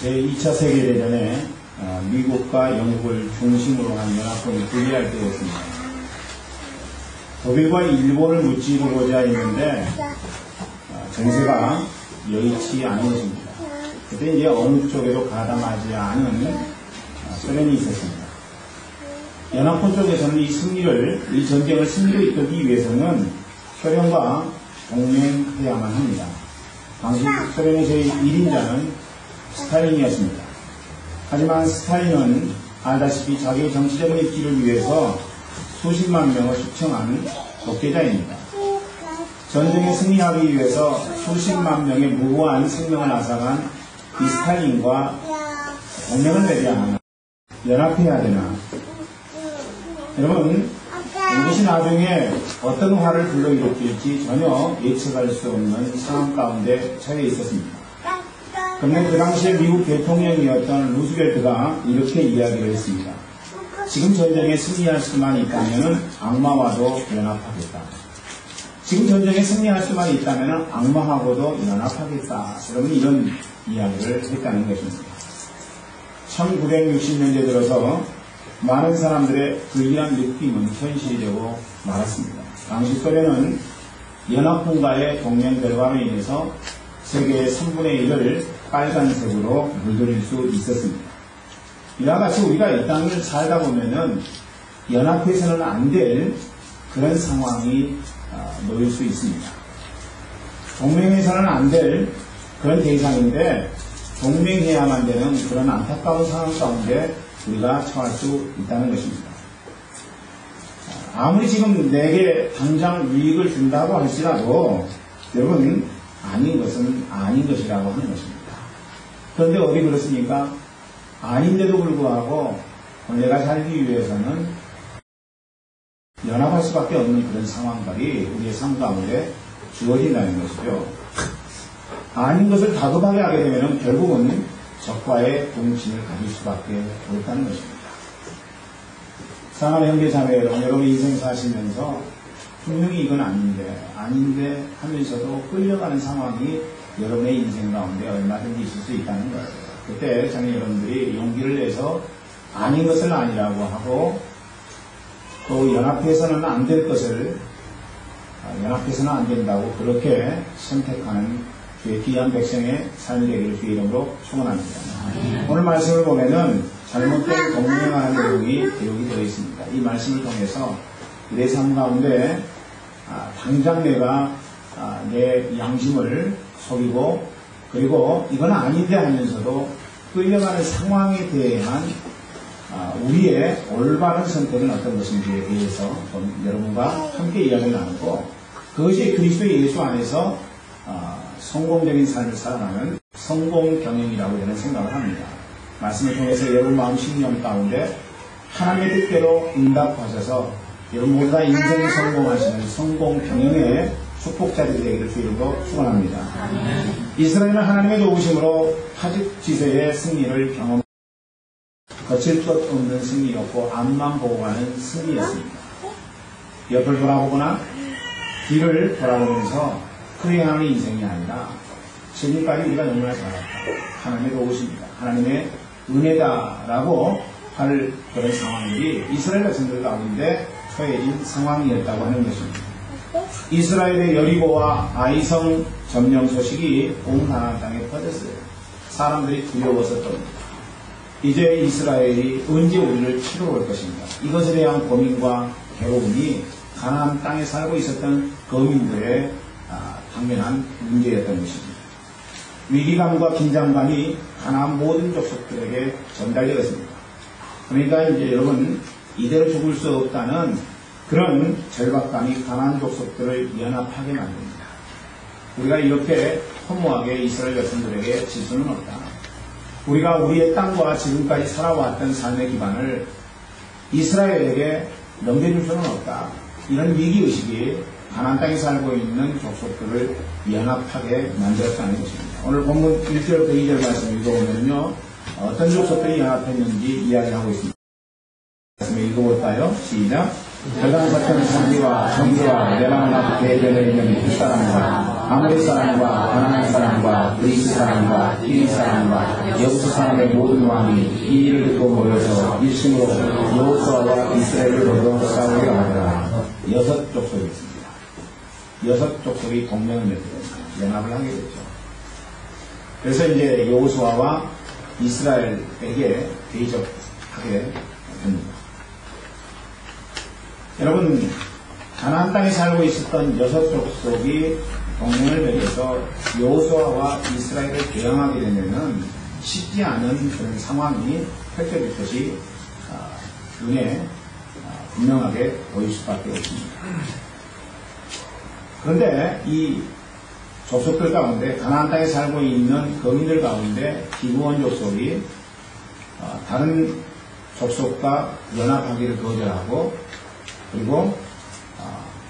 제2차 세계대전에 미국과 영국을 중심으로 한 연합군이 분리할 때였습니다. 독일과 일본을 무찌르고자 했는데 전세가 여의치 않은 것입니다. 그때 이제 어느 쪽에도 가담하지 않은 소련이 있었습니다. 연합군 쪽에서는 이 전쟁을 승리로 이끌기 위해서는 소련과 동맹해야만 합니다. 당시 소련의 제1인자는 스탈린이었습니다. 하지만 스탈린은 알다시피 자기의 정치적인 입지를 위해서 수십만 명을 숙청한 독재자입니다. 전쟁에 승리하기 위해서 수십만 명의 무고한 생명을 앗아간 이 스탈린과 동맹을 맺어야 하나, 연합해야 되나. 여러분, 이것이 나중에 어떤 화를 불러일으킬지 전혀 예측할 수 없는 상황 가운데 처해 있었습니다. 그런데 그 당시에 미국 대통령이었던 루즈벨트가 이렇게 이야기를 했습니다. 지금 전쟁에 승리할 수만 있다면 악마와도 연합하겠다. 지금 전쟁에 승리할 수만 있다면 악마하고도 연합하겠다. 여러분, 이런 이야기를 했다는 것입니다. 1960년대 들어서 많은 사람들의 불길한 느낌은 현실이 되고 말았습니다. 당시 소련은 연합군과의 동맹 결과로 인해서 세계의 3분의 1을 빨간색으로 물들일 수 있었습니다. 이와 같이 우리가 이 땅을 살다 보면은 연합해서는 안 될 그런 상황이 놓일 수 있습니다. 동맹해서는 안 될 그런 대상인데 동맹해야만 되는 그런 안타까운 상황 가운데 우리가 처할 수 있다는 것입니다. 아무리 지금 내게 당장 유익을 준다고 할지라도 여러분, 아닌 것은 아닌 것이라고 하는 것입니다. 그런데 어디 그렇습니까? 아닌데도 불구하고 내가 살기 위해서는 연합할 수밖에 없는 그런 상황들이 우리의 삶 가운데 주어진다는 것이죠. 아닌 것을 다급하게 하게 되면 결국은 적과의 동침을 가질 수밖에 없다는 것입니다. 사랑하는 형제 자매 여러분, 인생 사시면서 분명히 이건 아닌데 하면서도 끌려가는 상황이 여러분의 인생 가운데 얼마든지 있을 수 있다는 거예요. 그때 저는 여러분들이 용기를 내서 아닌 것을 아니라고 하고 또 연합해서는 안 될 것을 연합해서는 안 된다고 그렇게 선택하는 주의 귀한 백성의 삶이 되기를 주의 이름으로 축원합니다. 오늘 말씀을 보면은 잘못된 동맹하는 내용이 기록이 되어 있습니다. 이 말씀을 통해서 내 삶 가운데 당장 내가 내 양심을 속이고 그리고 이건 아닌데 하면서도 끌려가는 상황에 대한 우리의 올바른 선택은 어떤 것인지에 대해서 여러분과 함께 이야기를 나누고 그것이 그리스도 예수 안에서 성공적인 삶을 살아가는 성공 경영이라고 저는 생각을 합니다. 말씀을 통해서 여러분 마음 심령 가운데 하나님의 뜻대로 응답하셔서 여러분 모두 다 인생 성공하시는 성공 경영의 축복자들이 되기를 주이름으로 축원합니다. 이스라엘은 하나님의 도우심으로 타직지세의 승리를 경험, 거칠 것 없는 승리였고 앞만 보고 가는 승리였습니다. 옆을 돌아보거나 뒤를 돌아보면서 불행하는 인생이 아니라 지금까지 우리가 너무나 잘했다. 하나님의 도우심이다. 하나님의 은혜다라고 할 그런 상황들이 이스라엘 백성들 가운데 처해진 상황이었다고 하는 것입니다. 이스라엘의 여리고와 아이성 점령 소식이 온 가나안 땅에 퍼졌어요. 사람들이 두려워서 떱니다. 이제 이스라엘이 언제 우리를 치러 올 것인가. 이것에 대한 고민과 괴로움이 가나안 땅에 살고 있었던 거민들의 당면한 문제였던 것입니다. 위기감과 긴장감이 가나안 모든 족속들에게 전달되었습니다. 그러니까 이제 여러분, 이대로 죽을 수 없다는 그런 절박감이 가나안 족속들을 연합하게 만듭니다. 우리가 이렇게 허무하게 이스라엘 백성들에게 질 수는 없다. 우리가 우리의 땅과 지금까지 살아왔던 삶의 기반을 이스라엘에게 넘겨줄 수는 없다. 이런 위기의식이 가나안 땅에 살고 있는 족속들을 연합하게 만들었다는 것입니다. 오늘 본문 1절부터 2절 말씀 읽어보면요, 어떤 족속들이 연합했는지 이야기를 하고 있습니다. 말씀을 읽어볼까요? 시작. 별강 같은 산지와 정지와 내방은 앞 대전에 있는 그 사람과 아모리 사람과 가나안 사람과 그리스 사람과 히위 사람과 여부스 사람의 모든 왕이 이 일을 듣고 모여서 일심으로 여호수아와 이스라엘을 더불어 싸우게 하더라. 6족속이 있습니다. 6족속이 동맹을 맺게 됩니다. 연합을 하게 됐죠. 그래서 이제 여호수아와 이스라엘에게 대적하게 됩니다. 여러분, 가나안 땅에 살고 있었던 6족속이 동맹을 맺어서 여호수아와 이스라엘을 대항하게 되면은 쉽지 않은 그런 상황이 펼쳐질 것이 눈에 분명하게 보일 수밖에 없습니다. 그런데 이 족속들 가운데 가나안 땅에 살고 있는 거민들 가운데 기브온 족속이 다른 족속과 연합하기를 거절하고 그리고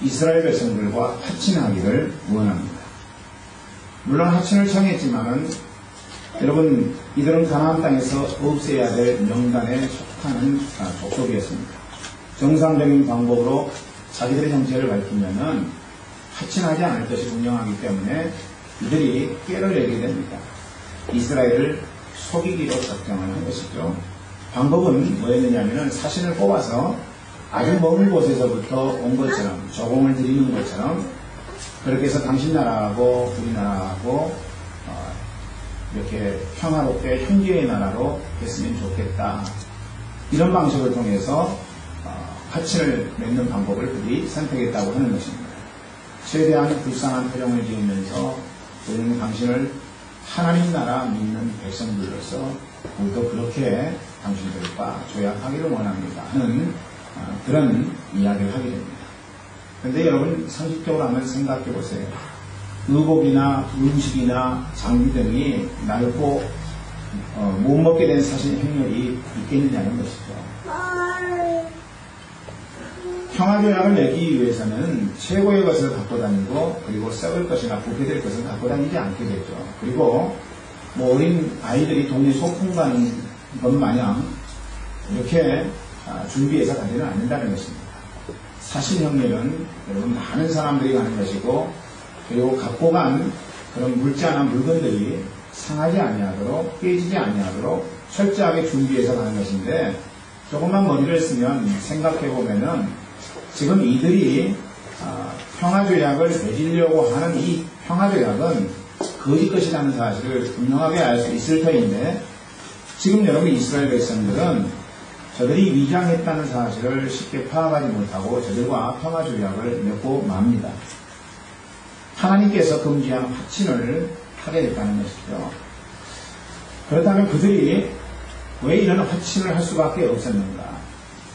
이스라엘 백성들과 하친하기를 원합니다. 물론 하친을 청했지만은 여러분 이들은 가나안 땅에서 없애야 될 명단에 속하는 족속이었습니다. 정상적인 방법으로 자기들의 정체를 밝히면은 하친하지 않을 것이 분명하기 때문에 이들이 꾀를 내게 됩니다. 이스라엘을 속이기로 작정을 한 것이죠. 방법은 뭐였느냐면은 사신을 뽑아서 아주 먼 곳에서부터 온 것처럼 조공을 드리는 것처럼 그렇게 해서 당신 나라하고 우리 나라하고 이렇게 평화롭게 형제의 나라로 됐으면 좋겠다. 이런 방식을 통해서 하친을 맺는 방법을 그들이 선택했다고 하는 것입니다. 최대한 불쌍한 표정을 지으면서 우리는 당신을 하나님 나라 믿는 백성들로서 우리도 그렇게 당신들과 조약하기를 원합니다 하는 그런 이야기를 하게 됩니다. 그런데 여러분 상식적으로 한번 생각해 보세요. 의복이나 음식이나 장비 등이 낡고 못 먹게 된 사실 행렬이 있겠느냐는 것이죠. 평화조약을 내기 위해서는 최고의 것을 갖고 다니고 그리고 썩을 것이나 부패될 것을 갖고 다니지 않게 되죠. 그리고 뭐 어린 아이들이 동네 소풍 가는 것 마냥 이렇게 준비해서 가지는 않는다는 것입니다. 사신형렬은 여러분 많은 사람들이 가는 것이고 그리고 갖고 간 그런 물자나 물건들이 상하지 아니하도록 깨지지 아니하도록 철저하게 준비해서 가는 것인데 조금만 머리를 쓰면 생각해 보면은 지금 이들이 평화조약을 맺으려고 하는 이 평화조약은 거짓 것이라는 사실을 분명하게 알 수 있을 터인데 지금 여러분 이스라엘 백성들은 저들이 위장했다는 사실을 쉽게 파악하지 못하고 저들과 평화조약을 맺고 맙니다. 하나님께서 금지한 화친을 하게 됐다는 것이죠. 그렇다면 그들이 왜 이런 화친을 할 수밖에 없었는가?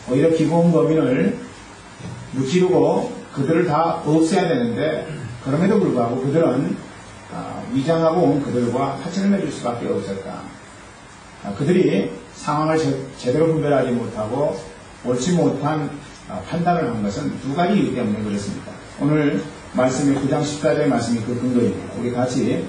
오히려 기본 범인을 무찌르고 그들을 다 없애야 되는데 그럼에도 불구하고 그들은 위장하고 온 그들과 화친을 맺을 수밖에 없었다. 그들이 상황을 제대로 분별하지 못하고 옳지 못한 판단을 한 것은 두 가지 이유 때문에 그렇습니다. 오늘 말씀이 9장 14절 말씀이 그 근거입니다. 우리 같이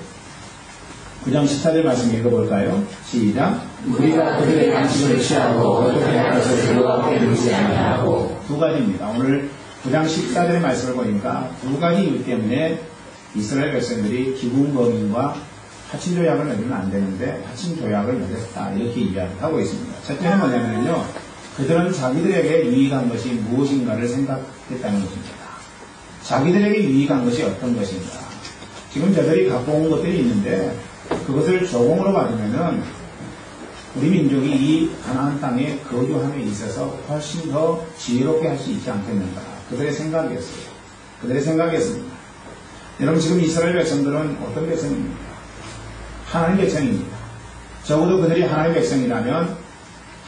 9장 14절 말씀 읽어볼까요? 시작. 우리가 그들의 양식을 취하고 어떻게 할 것을 그들과 누리지 아니하고. 두 가지입니다. 오늘 9장 14절의 말씀을 보니까 두 가지 이유 때문에 이스라엘 백성들이 기분범인과 화친조약을 맺으면 안 되는데 화친조약을 맺었다 이렇게 이야기하고 있습니다. 첫째는 뭐냐면요, 그들은 자기들에게 유익한 것이 무엇인가를 생각했다는 것입니다. 자기들에게 유익한 것이 어떤 것인가. 지금 저들이 갖고 온 것들이 있는데 그것을 조공으로 받으면은 우리 민족이 이 가나안 땅에 거주함에 있어서 훨씬 더 지혜롭게 할 수 있지 않겠는가. 그들의 생각이었어요. 그들의 생각이었습니다. 여러분 지금 이스라엘 백성들은 어떤 백성입니까? 하나님 백성입니다. 적어도 그들이 하나님 백성이라면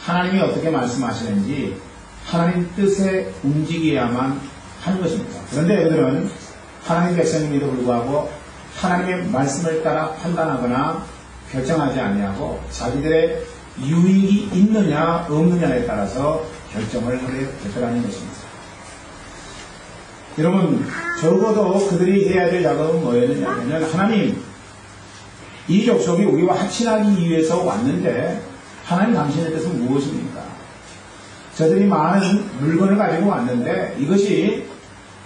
하나님이 어떻게 말씀하시는지 하나님 뜻에 움직여야만 하는 것입니다. 그런데 그들은 하나님 백성임에도 불구하고 하나님의 말씀을 따라 판단하거나 결정하지 아니하고 자기들의 유익이 있느냐 없느냐에 따라서 결정을 하게 되더라는 것입니다. 여러분 적어도 그들이 해야 될 작업은 뭐였느냐면 하나님 이 족속이 우리와 하친하기 위해서 왔는데 하나님 당신의 뜻은 무엇입니까? 저들이 많은 물건을 가지고 왔는데 이것이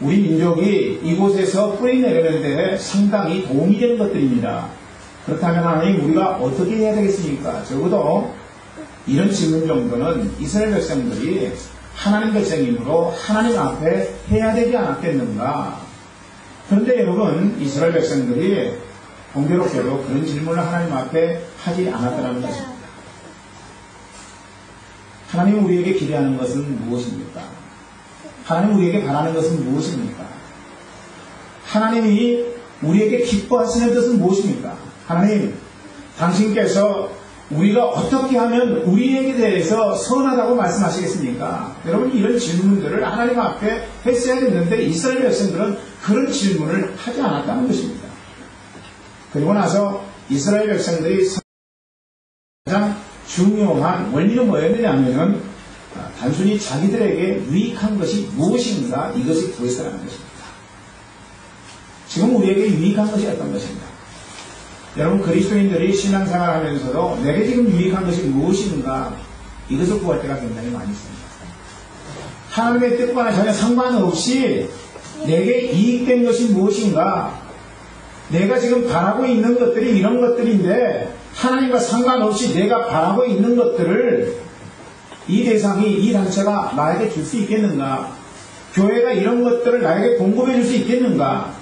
우리 민족이 이곳에서 뿌리 내리는 데 상당히 도움이 되는 것들입니다. 그렇다면 하나님, 우리가 어떻게 해야 되겠습니까? 적어도 이런 질문 정도는 이스라엘 백성들이 하나님 백성이므로 하나님 앞에 해야 되지 않았겠는가? 그런데 여러분, 이스라엘 백성들이 공교롭게도 그런 질문을 하나님 앞에 하지 않았다는 것입니다. 하나님 우리에게 기대하는 것은 무엇입니까? 하나님 우리에게 바라는 것은 무엇입니까? 하나님이 우리에게 기뻐하시는 것은 무엇입니까? 하나님, 당신께서 우리가 어떻게 하면 우리에게 대해서 선하다고 말씀하시겠습니까? 여러분, 이런 질문들을 하나님 앞에 했어야겠는데 이스라엘 백성들은 그런 질문을 하지 않았다는 것입니다. 그리고 나서 이스라엘 백성들이 가장 중요한 원리는 뭐였느냐면 단순히 자기들에게 유익한 것이 무엇인가 이것을 구했다는 것입니다. 지금 우리에게 유익한 것이 어떤 것인가? 여러분, 그리스도인들이 신앙생활을 하면서도 내게 지금 유익한 것이 무엇인가 이것을 구할 때가 굉장히 많이 있습니다. 하나님의 뜻과는 전혀 상관없이 내게 이익된 것이 무엇인가, 내가 지금 바라고 있는 것들이 이런 것들인데 하나님과 상관없이 내가 바라고 있는 것들을 이 대상이, 이 단체가 나에게 줄 수 있겠는가, 교회가 이런 것들을 나에게 공급해 줄 수 있겠는가,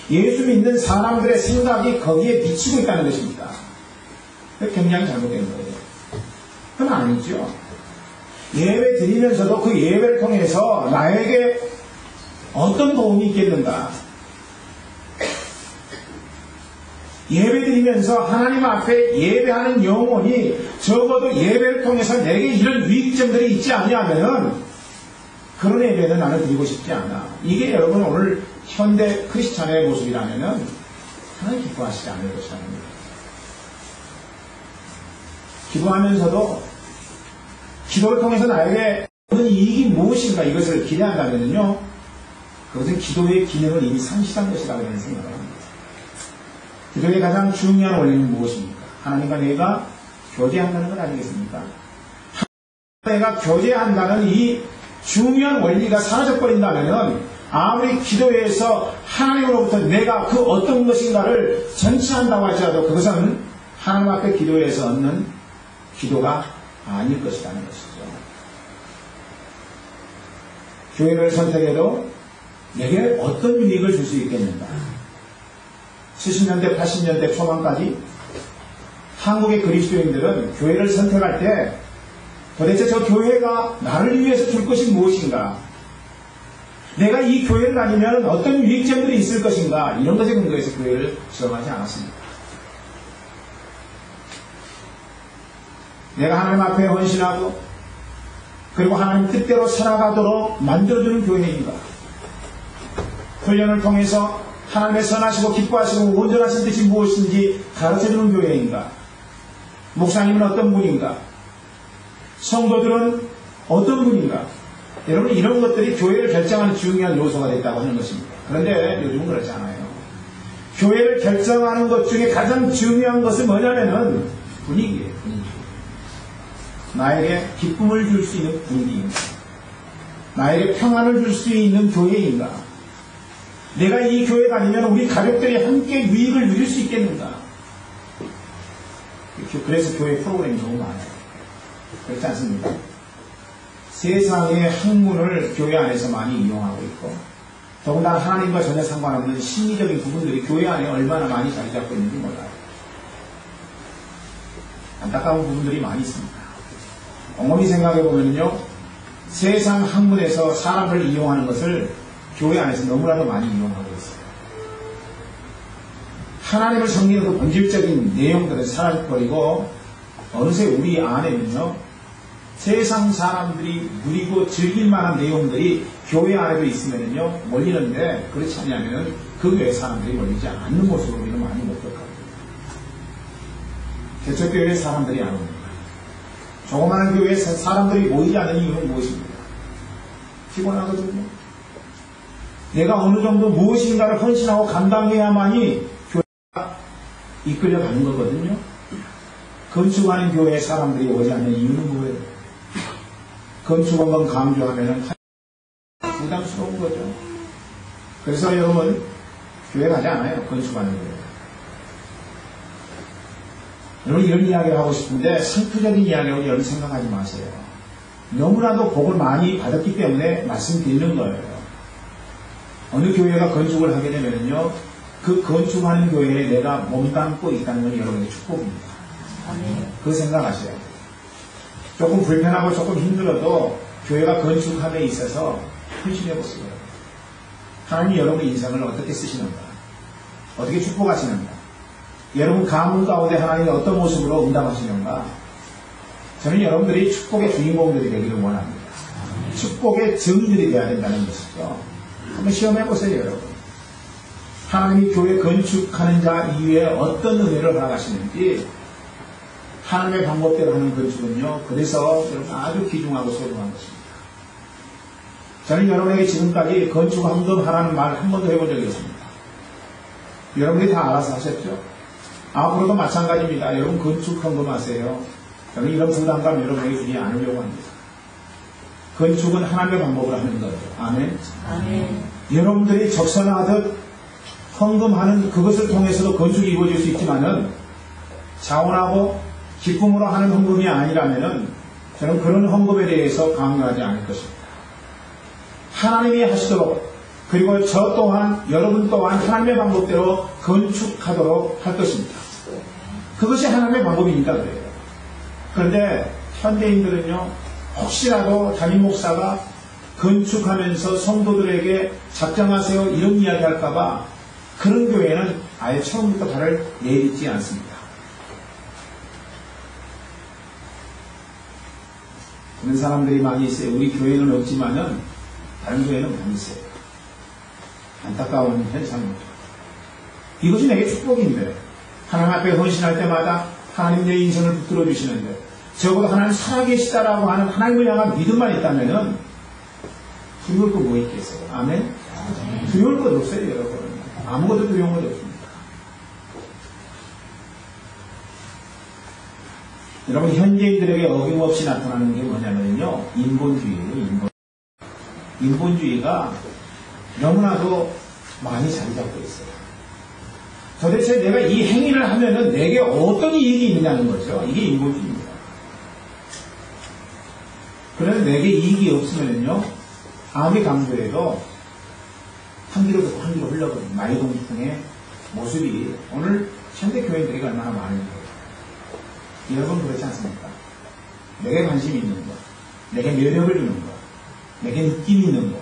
예수 믿는 사람들의 생각이 거기에 비치고 있다는 것입니다. 굉장히 잘못된 거예요. 그건 아니죠. 예배 드리면서도 그 예배를 통해서 나에게 어떤 도움이 있겠는가, 예배 드리면서 하나님 앞에 예배하는 영혼이 적어도 예배를 통해서 내게 이런 유익점들이 있지 않냐면 그런 예배는 나는 드리고 싶지 않아. 이게 여러분 오늘 현대 크리스찬의 모습이라면은 하나님 기뻐하시지 않을 것이라는 거예요. 기도하면서도 기도를 통해서 나에게 어떤 이익이 무엇인가 이것을 기대한다면요, 그것은 기도의 기능을 이미 상실한 것이라고 저는 생각을 합니다. 기도의 가장 중요한 원리는 무엇입니까? 하나님과 내가 교제한다는 것 아니겠습니까? 하나님과 내가 교제한다는 이 중요한 원리가 사라져버린다면 아무리 기도에서 하나님으로부터 내가 그 어떤 것인가를 전치한다고 할지라도 그것은 하나님 앞에 기도에서 얻는 기도가 아닐 것이라는 것이죠. 교회를 선택해도 내게 어떤 유익을 줄 수 있겠는가? 70년대, 80년대 초반까지 한국의 그리스도인들은 교회를 선택할 때 도대체 저 교회가 나를 위해서 줄 것이 무엇인가? 내가 이 교회를 다니면 어떤 유익점들이 있을 것인가? 이런 것에 근거해서 교회를 지원하지 않았습니다. 내가 하나님 앞에 헌신하고 그리고 하나님 뜻대로 살아가도록 만들어주는 교회인가? 훈련을 통해서 하나님의 선하시고 기뻐하시고 온전하신 뜻이 무엇인지 가르쳐주는 교회인가? 목사님은 어떤 분인가? 성도들은 어떤 분인가? 여러분, 이런 것들이 교회를 결정하는 중요한 요소가 됐다고 하는 것입니다. 그런데 요즘은 그렇지 않아요. 교회를 결정하는 것 중에 가장 중요한 것은 뭐냐면은 분위기예요. 분위기. 나에게 기쁨을 줄 수 있는 분위기인가? 나에게 평안을 줄 수 있는 교회인가? 내가 이 교회 다니면 우리 가족들이 함께 유익을 누릴 수 있겠는가? 그래서 교회 프로그램이 너무 많아요. 그렇지 않습니까? 세상의 학문을 교회 안에서 많이 이용하고 있고, 더군다나 하나님과 전혀 상관없는 심리적인 부분들이 교회 안에 얼마나 많이 자리 잡고 있는지 몰라요. 안타까운 부분들이 많이 있습니다. 곰곰이 생각해 보면요, 세상 학문에서 사람을 이용하는 것을 교회 안에서 너무나도 많이 이용하고 있어요. 하나님을 섬기는 그 본질적인 내용들은 사라져버리고 어느새 우리 안에는요, 세상 사람들이 누리고 즐길 만한 내용들이 교회 안에도 있으면요 몰리는데, 그렇지 않냐면 그 교회 사람들이 몰리지 않는 모습으로 우리는 많이 목격하고 있습니다. 개척교회에 사람들이 안 옵니다. 조그마한 교회에 사람들이 모이지 않는 이유는 무엇입니까? 피곤하거든요. 내가 어느 정도 무엇인가를 헌신하고 감당해야만이 교회가 이끌려가는 거거든요. 건축하는 교회에 사람들이 오지 않는 이유는 뭐예요? 건축한 건 강조하면 부담스러운 거죠. 그래서 여러분 교회 가지 않아요. 건축하는 거예요. 여러분 이런 이야기를 하고 싶은데 상투적인 이야기라고 여러분 생각하지 마세요. 너무나도 복을 많이 받았기 때문에 말씀드리는 거예요. 어느 교회가 건축을 하게 되면요, 그 건축하는 교회에 내가 몸담고 있다는 건 여러분의 축복입니다. 그 생각하세요. 조금 불편하고 조금 힘들어도 교회가 건축함에 있어서 헌신해보세요. 하나님이 여러분의 인생을 어떻게 쓰시는가, 어떻게 축복하시는가, 여러분 가문 가운데 하나님이 어떤 모습으로 응답하시는가. 저는 여러분들이 축복의 주인공들이 되기를 원합니다. 축복의 증인들이 되어야 된다는 것이죠. 한번 시험해보세요, 여러분. 하나님이 교회 건축하는 자 이외에 어떤 은혜를 허락하시는지. 하나님의 방법대로 하는 건축은요, 그래서 여러분 아주 귀중하고 소중한 것입니다. 저는 여러분에게 지금까지 건축 헌금하라는 말 한 번도 해본 적이 없습니다. 여러분들이 다 알아서 하셨죠? 앞으로도 마찬가지입니다. 여러분 건축 헌금하세요. 저는 이런 부담감 여러분에게 주지 않으려고 합니다. 건축은 하나님의 방법으로 하는 거예요. 아멘. 아멘. 여러분들이 적선하듯 헌금하는 그것을 통해서도 건축이 이루어질 수 있지만은 자원하고 기쁨으로 하는 헌금이 아니라면은 저는 그런 헌금에 대해서 강요하지 않을 것입니다. 하나님이 하시도록, 그리고 저 또한 여러분 또한 하나님의 방법대로 건축하도록 할 것입니다. 그것이 하나님의 방법이니까 그래요. 그런데 현대인들은요, 혹시라도 담임 목사가 건축하면서 성도들에게 작정하세요 이런 이야기 할까봐 그런 교회는 아예 처음부터 발을 내딛지 않습니다. 그런 사람들이 많이 있어요. 우리 교회는 없지만은 다른 교회는 많이 있어요. 안타까운 현상입니다. 이것이 내게 축복인데, 하나님 앞에 헌신할 때마다 하나님 내 인생을 붙들어 주시는데, 적어도 하나님 살아계시다라고 하는 하나님을 향한 믿음만 있다면은 두려울 거 뭐 있겠어요? 아멘? 두려울 것 없어요, 여러분. 아무것도 두려운 것 없습니다. 여러분, 현재인들에게 어김없이 나타나는 게 뭐냐면요, 인본주의예요. 인본주의가 너무나도 많이 자리 잡고 있어요. 도대체 내가 이 행위를 하면은 내게 어떤 이익이 있느냐는 거죠. 이게 인본주의입니다. 그래서 내게 이익이 없으면요, 아무리 강조해도 한 귀로 듣고 한 귀로 흘러버린 마이동풍의 모습이 오늘 현대 교인들이 얼마나 많은지. 여러분 그렇지 않습니까? 내게 관심이 있는 것, 내게 매력을 주는 것, 내게 느낌 있는 것,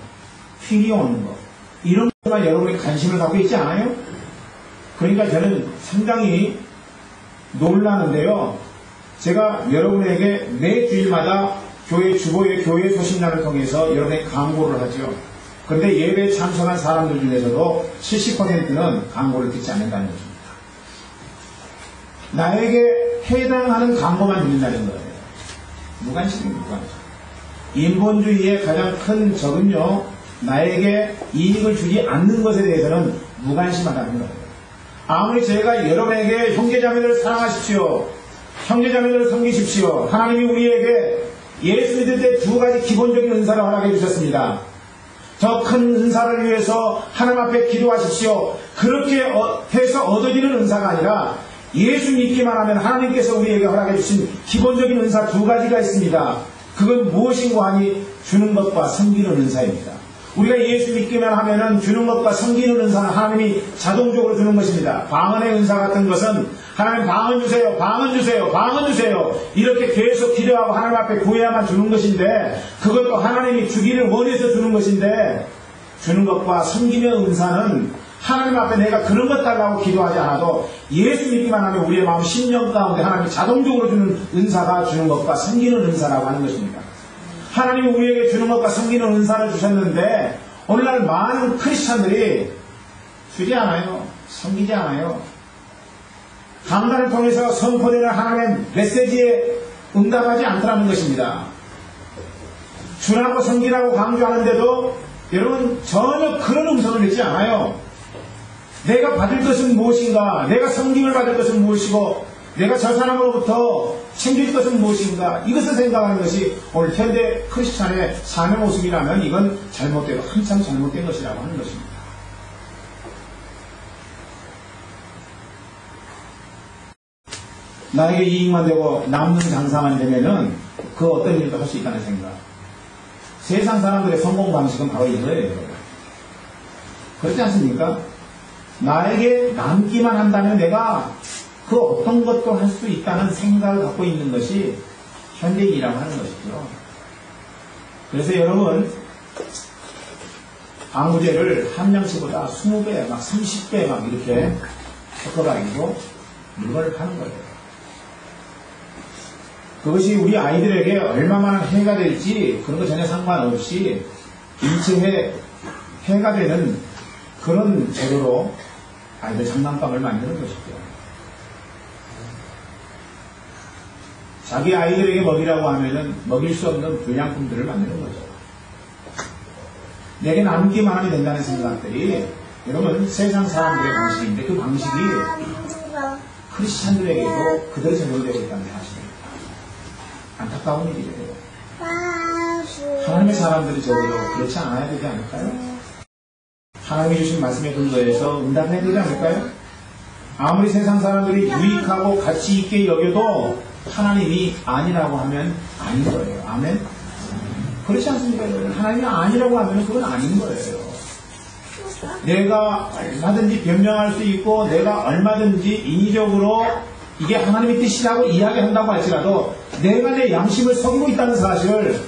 필이 오는 것, 이런 것만 여러분이 관심을 갖고 있지 않아요? 그러니까 저는 상당히 놀라는데요. 제가 여러분에게 매 주일마다 교회 주보의 교회 소식란을 통해서 여러분에게 광고를 하죠. 그런데 예배에 참석한 사람들 중에서도 70%는 광고를 듣지 않는다는 것입니다. 나에게 해당하는 광고만 듣는다는 거예요. 무관심입니다. 무관심. 인본주의의 가장 큰 적은요, 나에게 이익을 주지 않는 것에 대해서는 무관심하다는 거예요. 아무리 제가 여러분에게 형제자매들을 사랑하십시오, 형제자매들을 섬기십시오, 하나님이 우리에게 예수 믿을 때 두 가지 기본적인 은사를 허락해 주셨습니다. 더 큰 은사를 위해서 하나님 앞에 기도하십시오. 그렇게 해서 얻어지는 은사가 아니라 예수 믿기만 하면 하나님께서 우리에게 허락해 주신 기본적인 은사 두 가지가 있습니다. 그건 무엇인가 하니 주는 것과 섬기는 은사입니다. 우리가 예수 믿기만 하면은 주는 것과 섬기는 은사는 하나님이 자동적으로 주는 것입니다. 방언의 은사 같은 것은 하나님 방언 주세요, 방언 주세요, 방언 주세요, 이렇게 계속 기도하고 하나님 앞에 구해야만 주는 것인데, 그것도 하나님이 주기를 원해서 주는 것인데, 주는 것과 섬기는 은사는 하나님 앞에 내가 그런 것 달라고 기도하지 않아도 예수 믿기만 하면 우리의 마음 심령 가운데 하나님이 자동적으로 주는 은사가 주는 것과 섬기는 은사라고 하는 것입니다. 하나님이 우리에게 주는 것과 섬기는 은사를 주셨는데 오늘날 많은 크리스찬들이 주지 않아요. 섬기지 않아요. 강단을 통해서 선포되는 하나님의 메시지에 응답하지 않더라는 것입니다. 주라고 섬기라고 강조하는데도 여러분 전혀 그런 음성을 내지 않아요. 내가 받을 것은 무엇인가, 내가 섬김을 받을 것은 무엇이고, 내가 저 사람으로부터 챙길 것은 무엇인가, 이것을 생각하는 것이 오늘 현대 크리스찬의 삶의 모습이라면 이건 잘못되고 한참 잘못된 것이라고 하는 것입니다. 나에게 이익만 되고 남는 장사만 되면은 그 어떤 일도 할 수 있다는 생각. 세상 사람들의 성공 방식은 바로 이거예요. 그렇지 않습니까? 나에게 남기만 한다면 내가 그 어떤 것도 할 수 있다는 생각을 갖고 있는 것이 현대인이라고 하는 것이죠. 그래서 여러분, 방부제를 한 명씩보다 20배, 막 30배 막 이렇게 섞어가지고 물건을 파는 거예요. 그것이 우리 아이들에게 얼마만한 해가 될지 그런 거 전혀 상관없이 인체에 해가 되는 그런 재료로 아이들 장난감을 만드는 것이죠. 자기 아이들에게 먹이라고 하면은 먹일 수 없는 불량품들을 만드는 거죠. 내게 남기만 하면 된다는 생각들이 여러분 세상 사람들의 방식인데 그 방식이 크리스찬들에게도 그대로 적용되고 있다는 사실입니다. 안타까운 일이에요. 하나님의 사람들이 적어도 그렇지 않아야 되지 않을까요? 하나님이 주신 말씀에 근거해서 응답해야 되지 않을까요? 아무리 세상 사람들이 유익하고 가치 있게 여겨도 하나님이 아니라고 하면 아닌 거예요. 아멘? 그렇지 않습니까? 하나님이 아니라고 하면 그건 아닌 거예요. 내가 얼마든지 변명할 수 있고 내가 얼마든지 인위적으로 이게 하나님의 뜻이라고 이야기한다고 할지라도 내가 내 양심을 속이고 있다는 사실을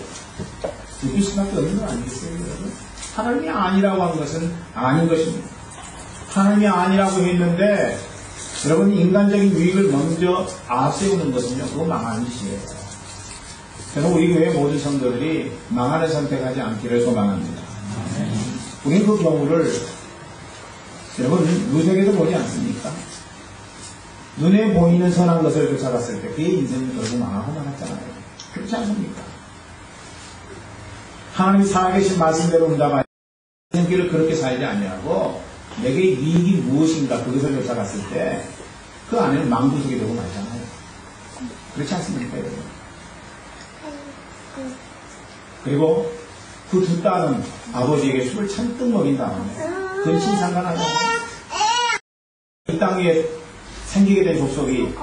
느낄 수밖에 없는 거 아니겠어요? 여러분? 하나님이 아니라고 한 것은 아닌 것입니다. 하나님이 아니라고 했는데 여러분 인간적인 유익을 먼저 앞세우는 것은요, 그거 망하는 짓이에요. 저는 우리 교회 모든 성도들이 망하는 선택하지 않기를 소망합니다. 우리는 그 경우를 여러분 루세에도 보지 않습니까? 눈에 보이는 선한 것을 쫓아갔을 때 그의 인생은 결국 망하고 말았잖아요. 그렇지 않습니까? 하나님이 살아계신 말씀대로 응답하여 인생길을 그렇게 살지 아니하고 내게 이익이 무엇인가 그것을 쫓아갔을 때 그 안에는 망부석이 되고 말잖아요. 그렇지 않습니까, 여러분? 그리고 그 두 딸은 아버지에게 술을 잔뜩 먹인 다음에 근친상간하고 이 땅에 생기게 된 족속이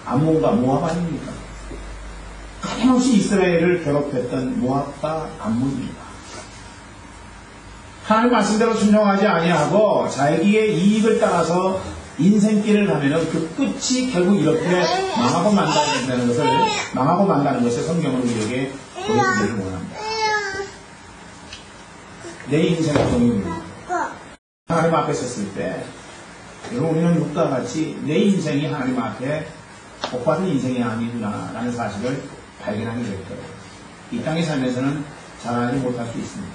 암몬과 모압 아닙니까? 끊임없이 이스라엘을 괴롭혔던 모압과 암몬입니다. 하나님 말씀대로 순종하지 아니하고 자기의 이익을 따라서 인생길을 가면은 그 끝이 결국 이렇게 망하고 만다는 것을 성경은 우리에게 보여주기를 원합니다. 내 인생의 동의입니다. 하나님 앞에 섰을 때 여러분 우리는 룩과 같이 내 인생이 하나님 앞에 복받은 인생이 아니구나라는 사실을 발견하게 될 거예요. 이 땅에 살면서는 잘하지 못할 수 있습니다.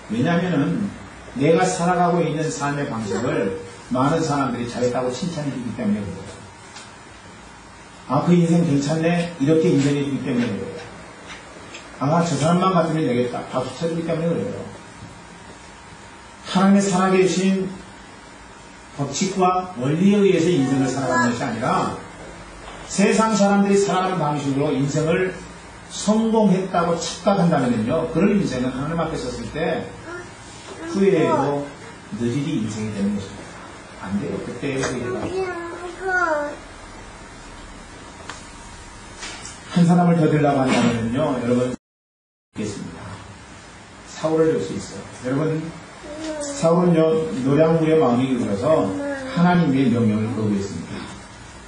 왜냐하면 내가 살아가고 있는 삶의 방식을 많은 사람들이 잘했다고 칭찬해 주기 때문에 그래요. 아, 그 인생 괜찮네? 이렇게 인정해 주기 때문에 그래요. 아, 저 사람만 같으면 되겠다. 박수 쳐주기 때문에 그래요. 하나님의 살아계신 법칙과 원리에 의해서 인생을 살아가는 것이 아니라 세상 사람들이 살아가는 방식으로 인생을 성공했다고 착각한다면요, 그런 인생은 하나님 앞에 섰을 때 후회해도 늦으리 인생이 되는 것입니다. 안 돼요. 그때의 후회가. 한 사람을 더 들라고 한다면요, 여러분, 있겠습니다. 사울을 들 수 있어요. 여러분, 사울은요, 노량물의 마음이 기울어서 하나님의 명령을 거부했습니다.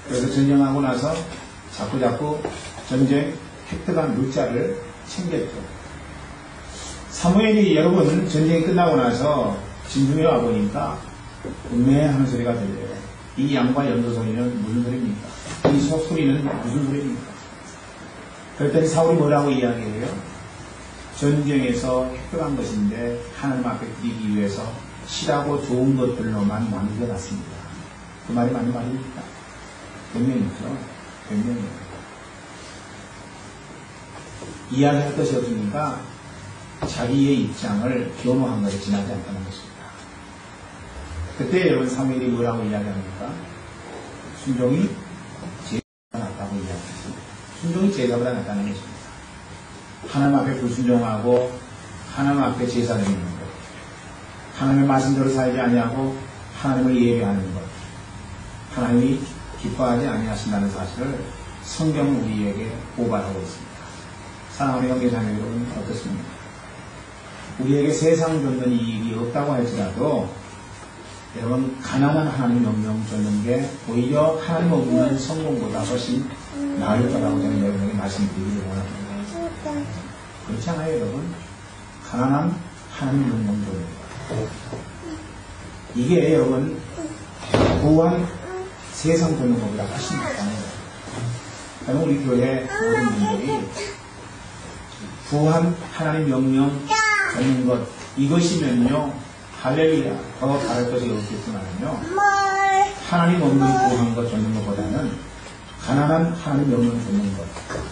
그래서 전쟁하고 나서 자꾸자꾸 전쟁 획득한 물자를 챙겼죠. 사무엘이 여러분 전쟁이 끝나고 나서 진중에 와보니까 음메하는 소리가 들려요. 이 양과 염소 소리는 무슨 소리입니까? 이 소 소리는 무슨 소리입니까? 그랬더니 사울이 뭐라고 이야기해요? 전쟁에서 획득한 것인데 하나님 앞에 드리기 위해서 실하고 좋은 것들로만 남겨놨습니다. 그 말이 맞는 말입니까? 변명이죠. 변명이에요. 이야기할 것이 없으니까 자기의 입장을 변호한 것이 지나지 않다는 것입니다. 그때 여러분 사무엘이 뭐라고 이야기합니까? 순종이 제사보다 낫다고 이야기했습니다. 순종이 제사보다 낫다는 것입니다. 하나님 앞에 불순종하고 하나님 앞에 제사 드리는 것, 하나님의 말씀대로 살지 아니하고 하나님을 예배하는 것, 하나님이 기뻐하지 아니하신다는 사실을 성경은 우리에게 고발하고 있습니다. 사랑하는 형제자매 여러분 어떻습니까? 우리에게 세상 줬는 이익이 없다고 할지라도 여러분 가난한 하나님 명령 줬는 게 오히려 하나님 없는 성공보다 훨씬 나을 거라고 저는 여러분에게 말씀드리기를 원합니다. 그렇지 않아요 여러분? 가난한 하나님 명령 줬는 거 이게 여러분 부한 세상 줬는 것보다 훨씬 낫다는 거예요. 우리 교회 모든 분들이 부한 하나님 명령 줬는 것 이것이면요 할렐루야 더 다를 것이 없겠지만요 하나님 없는 부한 것 줬는 것보다는 가난한 하나님 명령 줬는 것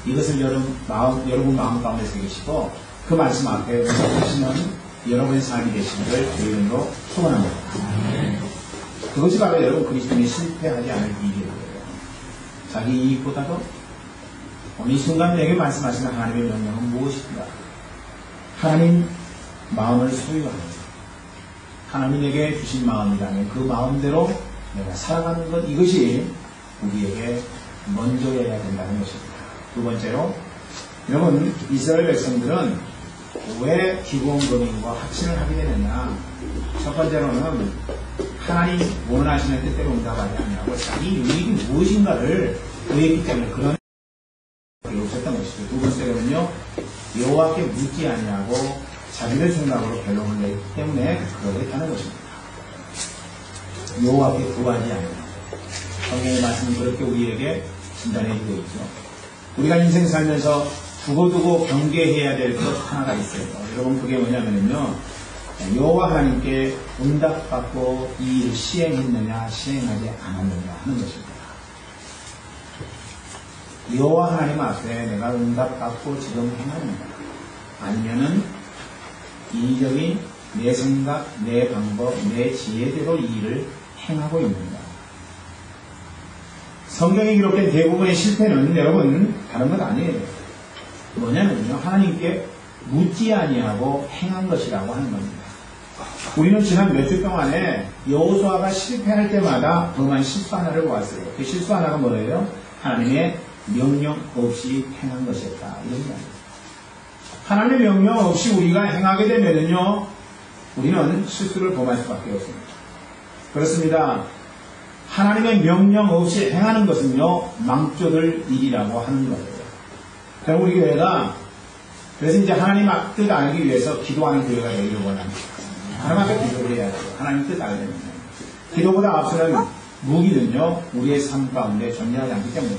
이것을 여러분 마음 가운데 새기시고 그 말씀 앞에 하시는 여러분의 삶이 되시기를 주 이름으로 축원합니다. 그것이 바로 여러분 그리스도인이 실패하지 않을 비결이에요. 자기 이익보다도 오늘 이 순간 내게 말씀하시는 하나님의 명령은 무엇인가? 하나님 마음을 소유하는 것. 하나님에게 주신 마음이라면 그 마음대로 내가 살아가는 것 이것이 우리에게 먼저여야 된다는 것입니다. 두 번째로 여러분 이스라엘 백성들은 왜 기부원금과 합친을 하게 되느냐? 첫 번째로는 하나님 원하시는 뜻대로 응답하지 않냐고 자기 유익이 무엇인가를 구했기 때문에 그런 일이 없었던 것이죠. 두 번째로는요 여호와께 묻지 아니하고 자기들 생각으로 결론을 내기 때문에 그러겠다는 것입니다. 여호와께 구하지 아니하고 성경의 말씀은 그렇게 우리에게 진단해주고 있죠. 우리가 인생 살면서 두고두고 경계해야 될 것 하나가 있어요. 여러분 그게 뭐냐면요 여호와 하나님께 응답받고 이 일을 시행했느냐 시행하지 않았느냐 하는 것입니다. 여호와 하나님 앞에 내가 응답받고 지금 행하는가 아니면은 인위적인 내 생각, 내 방법, 내 지혜대로 이 일을 행하고 있는가. 성경에 기록된 대부분의 실패는 여러분 다른 것 아니에요. 뭐냐면요 하나님께 묻지 아니하고 행한 것이라고 하는 겁니다. 우리는 지난 몇 주 동안에 여호수아가 실패할 때마다 범한 실수 하나를 보았어요. 그 실수 하나가 뭐예요? 하나님의 명령 없이 행한 것이었다. 이런 거예요. 하나님의 명령 없이 우리가 행하게 되면요 우리는 실수를 범할 수밖에 없습니다. 그렇습니다. 하나님의 명령 없이 행하는 것은요 망조들 일이라고 하는 거예요. 그럼 우리 교회가 그래서 이제 하나님 뜻 알기 위해서 기도하는 교회가 되기를 원합니다. 하나님 앞에 기도를 해야 돼요. 하나님 뜻 알려면 기도보다 앞서는 무기는요 우리의 삶 가운데 존재하지 않기 때문에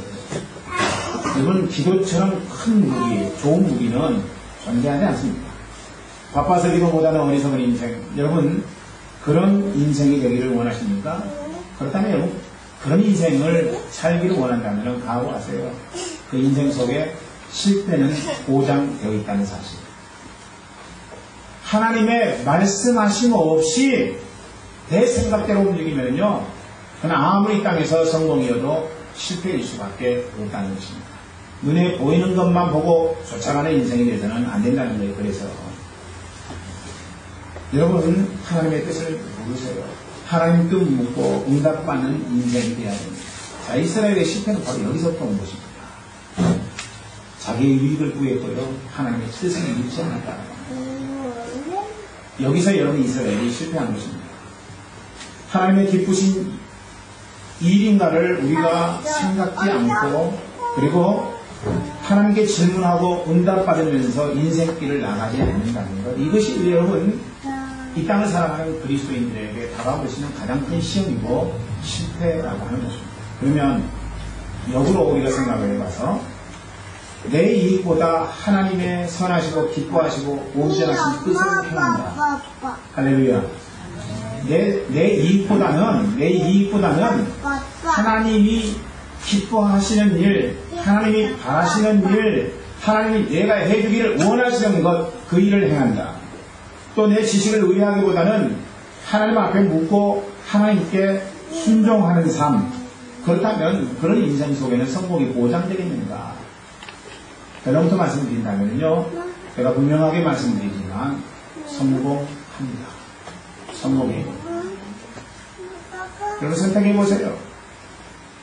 여러분 기도처럼 큰 무기, 좋은 무기는 존재하지 않습니다. 바빠서 기도 못하는 어리석은 인생 여러분 그런 인생이 되기를 원하십니까? 그렇다면 여러분 그런 인생을 살기를 원한다면 각오하세요. 그 인생 속에 실패는 보장되어 있다는 사실. 하나님의 말씀하심 없이 내 생각대로 움직이면요 그건 아무리 땅에서 성공이어도 실패일 수밖에 없다는 것입니다. 눈에 보이는 것만 보고 쫓아가는 인생이 되서는 안 된다는 거예요. 그래서 여러분 하나님의 뜻을 모르세요. 하나님 뜻 묻고 응답받는 인생이 되어야 됩니다. 자, 이스라엘의 실패는 바로 여기서부터 온 것입니다. 자기의 유익을 구했고요 하나님의 뜻을 묻지 않았다. 여기서 여러분 이스라엘이 실패한 것입니다. 하나님의 기쁘신 일인가를 우리가 생각지 않고 그리고 하나님께 질문하고 응답받으면서 인생길을 나가지 않는다는 것 이것이 여러분 이 땅을 살아가는 그리스도인들에게 다가오시는 가장 큰 시험이고 실패라고 하는 것입니다. 그러면 역으로 우리가 생각을 해봐서 내 이익보다 하나님의 선하시고 기뻐하시고 온전하신 뜻을 행한다. 할렐루야. 내 이익보다는 하나님이 기뻐하시는 일, 하나님이 바라시는 일, 하나님이 내가 해주기를 원하시는 것, 그 일을 행한다. 또 내 지식을 의뢰하기보다는 하나님 앞에 묻고 하나님께 순종하는 삶. 그렇다면 그런 인생 속에는 성공이 보장되겠는가? 여러분부터 말씀드린다면요, 제가 분명하게 말씀드리지만 성공합니다. 성공해요. 여러분 선택해보세요.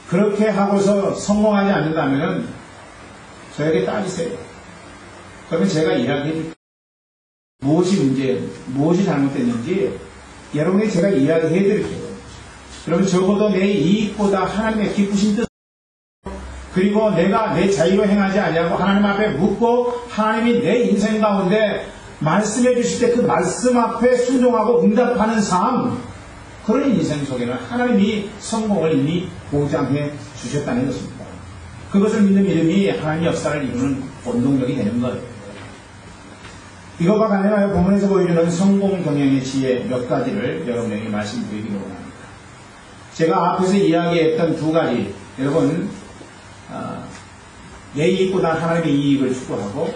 그렇게 하고서 성공하지 않는다면 저에게 따지세요. 그러면 제가 이야기해 줄게요. 무엇이 문제, 무엇이 잘못됐는지 여러분에게 제가 이야기해 드릴게요. 그러면 적어도 내 이익보다 하나님의 기쁘신 뜻, 그리고 내가 내 자유로 행하지 아니하고 하나님 앞에 묻고 하나님이 내 인생 가운데 말씀해 주실 때 그 말씀 앞에 순종하고 응답하는 삶, 그런 인생 속에는 하나님이 성공을 이미 보장해 주셨다는 것입니다. 그것을 믿는 믿음이 하나님의 역사를 이루는 원동력이 되는 거예요. 이것과 관련하여 본문에서 보여주는 성공 경영의 지혜 몇 가지를 여러분에게 말씀드리기로 합니다. 제가 앞에서 이야기했던 두 가지, 여러분 내 이익보다 하나님의 이익을 추구하고,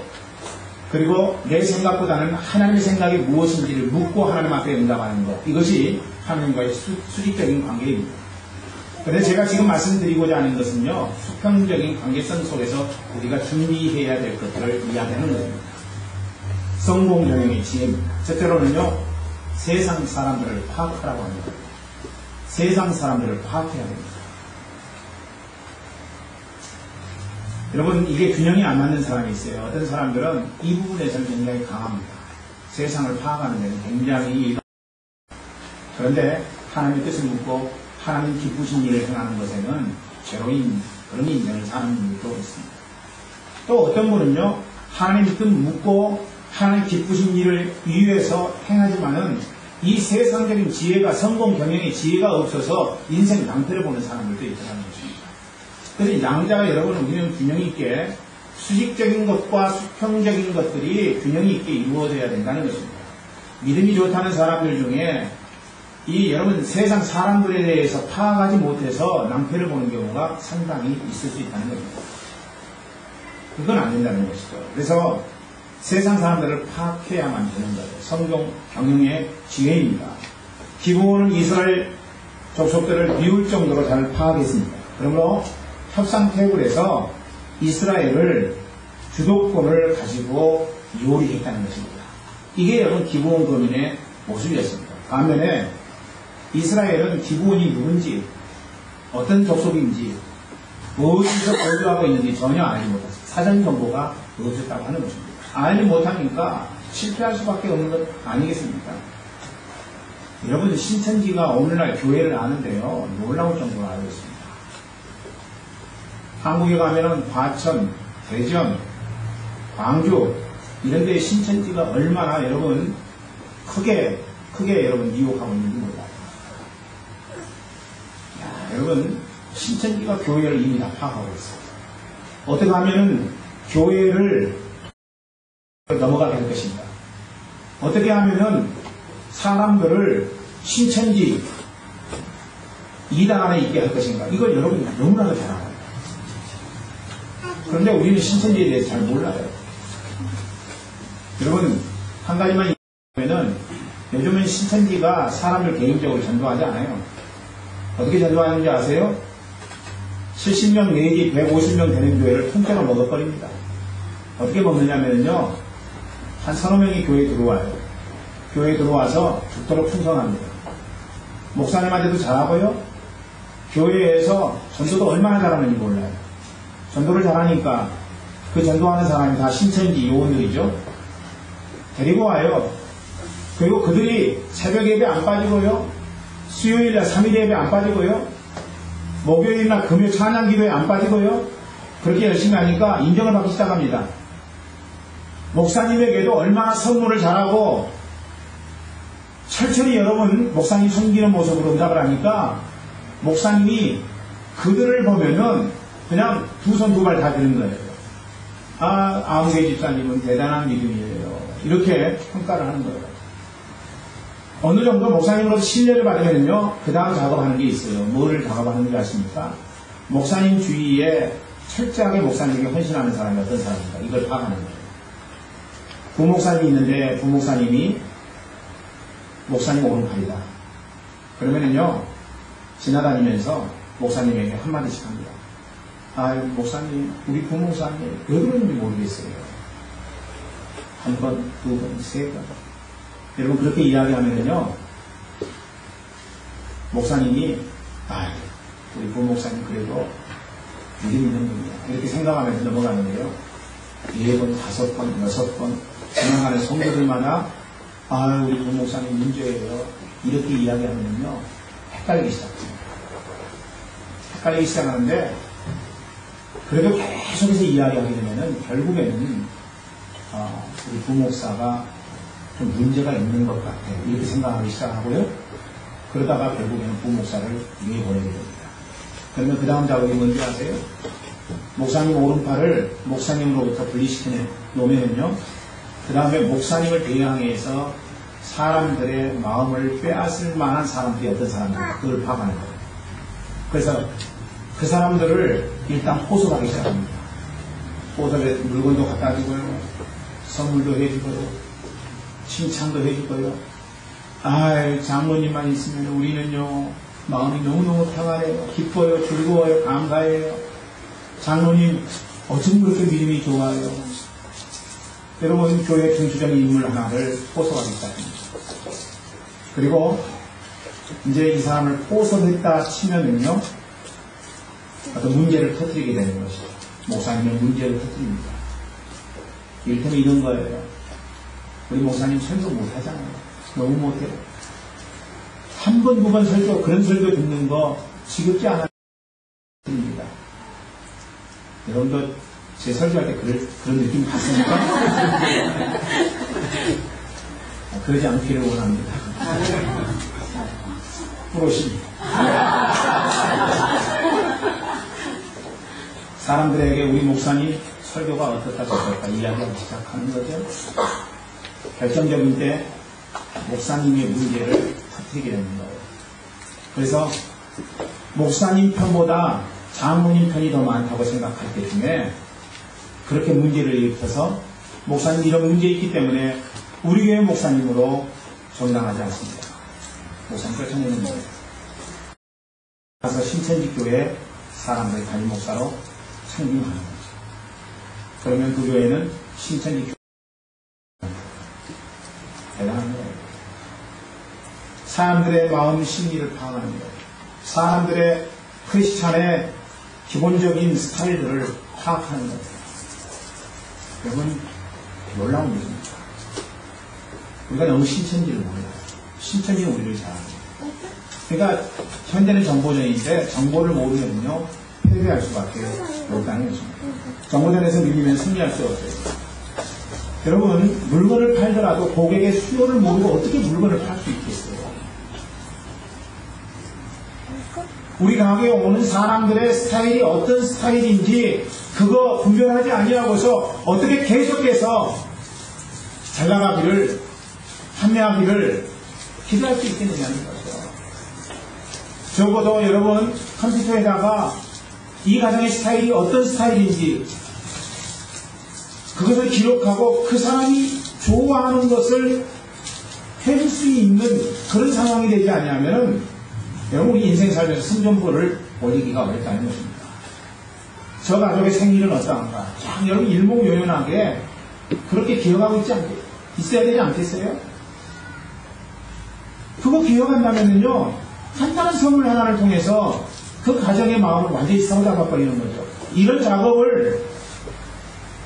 그리고 내 생각보다는 하나님의 생각이 무엇인지를 묻고 하나님 앞에 응답하는 것, 이것이 하나님과의 수직적인 관계입니다. 그런데 제가 지금 말씀드리고자 하는 것은요, 수평적인 관계성 속에서 우리가 준비해야 될 것들을 이야기하는 것입니다. 성공 경영의 지혜입니다. 첫째로는요, 세상 사람들을 파악하라고 합니다. 세상 사람들을 파악해야 됩니다. 여러분, 이게 균형이 안 맞는 사람이 있어요. 어떤 사람들은 이 부분에서는 굉장히 강합니다. 세상을 파악하는 데는 굉장히, 그런데 하나님의 뜻을 묻고 하나님 기쁘신 일을 행하는 것에는 제로인 그런 인생을 사는 분들도 있습니다. 또 어떤 분은요, 하나님 뜻 묻고 하나님 기쁘신 일을 위해서 행하지만은 이 세상적인 지혜가, 성공 경영의 지혜가 없어서 인생 낭패를 보는 사람들도 있다는 것입니다. 그래서 양자가 여러분 우리는 균형 있게 수직적인 것과 수평적인 것들이 균형 있게 이루어져야 된다는 것입니다. 믿음이 좋다는 사람들 중에 이 여러분 세상 사람들에 대해서 파악하지 못해서 낭패를 보는 경우가 상당히 있을 수 있다는 겁니다. 그건 안 된다는 것이죠. 그래서 세상 사람들을 파악해야만 되는 거예요. 성경 경영의 지혜입니다. 기브온은 이스라엘 족속들을 미울 정도로 잘 파악했습니다. 그러므로 협상 테이블에서 이스라엘을 주도권을 가지고 요리했다는 것입니다. 이게 여러분 기브온 거민의 모습이었습니다. 반면에 이스라엘은 기브온이 누군지, 어떤 족속인지, 어디서 거주하고 있는지 전혀 알지 못했어요. 사전 정보가 없었다고 하는 것입니다. 알지 못하니까 실패할 수밖에 없는 것 아니겠습니까? 여러분, 신천지가 오늘날 교회를 아는데요, 놀라울 정도로 알고 있습니다. 한국에 가면은 과천, 대전, 광주 이런 데에 신천지가 얼마나 여러분 크게 여러분 이용하고 있는지 몰라요. 여러분, 신천지가 교회를 이미 다 파악하고 있어요. 어떻게 하면은 교회를 넘어가게 할 것인가? 어떻게 하면은 사람들을 신천지 이단 안에 있게 할 것인가? 이걸 여러분이 너무나도 잘 알아요. 그런데 우리는 신천지에 대해서 잘 몰라요. 여러분, 한 가지만 얘기하면은 요즘은 신천지가 사람을 개인적으로 전도하지 않아요. 어떻게 전도하는지 아세요? 70명 내지 150명 되는 교회를 통째로 먹어버립니다. 어떻게 먹느냐면요, 한 서너 명이 교회에 들어와요. 교회에 들어와서 죽도록 충성합니다. 목사님한테도 잘하고요, 교회에서 전도도 얼마나 잘하는지 몰라요. 전도를 잘하니까 그 전도하는 사람이 다 신천지 요원들이죠. 데리고 와요. 그리고 그들이 새벽 예배 안 빠지고요, 수요일날 3일 예배 안 빠지고요, 목요일날 금요 찬양 기도에 안 빠지고요, 그렇게 열심히 하니까 인정을 받기 시작합니다. 목사님에게도 얼마나 선물을 잘하고 철저히 여러분 목사님 섬기는 모습으로 응답을 하니까 목사님이 그들을 보면은 그냥 두 손 두 발 다 드는 거예요. 아, 아무개 집사님은 대단한 믿음이에요. 이렇게 평가를 하는 거예요. 어느 정도 목사님으로서 신뢰를 받으면요, 그 다음 작업하는 게 있어요. 뭐를 작업하는지 아십니까? 목사님 주위에 철저하게 목사님에게 헌신하는 사람이 어떤 사람인가, 이걸 파악하는 거예요. 부목사님이 있는데 부목사님이 목사님 오른팔이다. 그러면은요, 지나다니면서 목사님에게 한마디씩 합니다. 아, 목사님, 우리 부목사님 왜 그러는지 모르겠어요. 한 번, 두 번, 세 번. 여러분, 그렇게 이야기하면은요, 목사님이, 아, 우리 부목사님 그래도 믿음 있는 분이야. 이렇게 생각하면서 넘어가는데요. 4번, 5번, 6번 지나가는 성도들마다 아, 우리 부목사님 문제예요. 이렇게 이야기하면요. 헷갈리기 시작합니다. 헷갈리기 시작하는데 그래도 계속해서 이야기하게 되면은 결국에는 우리 부목사가 좀 문제가 있는 것 같아요. 이렇게 생각하기 시작하고요. 그러다가 결국에는 부목사를 내보내게 됩니다. 그러면 그 다음 작업이 뭔지 아세요? 목사님 오른팔을 목사님으로부터 분리시켜 놓으면요. 그 다음에 목사님을 대항해서 사람들의 마음을 빼앗을 만한 사람들이 어떤 사람인가 그걸 파악하는 거예요. 그래서 그 사람들을 일단 포섭하기 시작합니다. 포섭에 물건도 갖다 주고요. 선물도 해주고요. 칭찬도 해주고요. 아이, 장로님만 있으면 우리는요, 마음이 너무너무 평안해요. 기뻐요. 즐거워요. 감사해요. 장로님, 어쩜 그렇게 믿음이 좋아요. 여러분, 교회 중추적인 인물 하나를 포섭하기 시작합니다. 그리고 이제 이 사람을 포섭했다 치면은요, 어떤 문제를 터뜨리게 되는 것이죠. 목사님의 문제를 터뜨립니다. 이를테면 이런 거예요. 우리 목사님 설교 못하잖아요. 너무 못해요. 한 번, 두 번 설교, 그런 설교 듣는 거 지겹지 않아요. 여러분도 제 설교할 때 그런 느낌 받습니까? 그러지 않기를 원합니다. 부러십니다. 사람들에게 우리 목사님 설교가 어떻다 저렇다 이야기하기 시작하는 거죠. 결정적인 때 목사님의 문제를 터뜨리게 되는 거예요. 그래서 목사님 편보다 장로님 편이 더 많다고 생각할 때쯤에 그렇게 문제를 일으켜서 목사님 이런 문제 있기 때문에 우리 교회 목사님으로 정당하지 않습니다. 목사님 쫓아내는 거예요. 가서 신천지 교회 사람들 담임 목사로 창립하는 거죠. 그러면 그 교회는 신천지 교회 대단한 거예요. 사람들의 마음 심리를 파악하는 거예요. 사람들의 크리스찬의 기본적인 스타일들을 파악하는 거예요. 여러분 놀라운 일입니다. 우리가 너무 신천지를 몰라요. 신천지는 우리를 잘 알아요. 그러니까 현대는 정보전인데 정보를 모르면요 패배할 수밖에 없다는 것입니다. 정보전에서 밀리면 승리할 수 없어요. 여러분 물건을 팔더라도 고객의 수요를 모르고 어떻게 물건을 팔 수 있겠어요? 우리 가게에 오는 사람들의 스타일이 어떤 스타일인지 그거 분별하지 아니하고서 어떻게 계속해서 잘 나가기를 판매하기를 기대할 수 있겠느냐는 거죠. 적어도 여러분 컴퓨터에다가 이 가정의 스타일이 어떤 스타일인지 그것을 기록하고 그 사람이 좋아하는 것을 해줄 수 있는 그런 상황이 되지 않냐면 여러분 우리 인생 살면서 승전보를 올리기가 어렵다는 것입니다. 저 가족의 생일은 어떠한가? 참 여러분 일목요연하게 그렇게 기억하고 있어야 되지 않겠어요? 그거 기억한다면요 간단한 선물 하나를 통해서 그 가정의 마음을 완전히 사로잡아버리는 거죠. 이런 작업을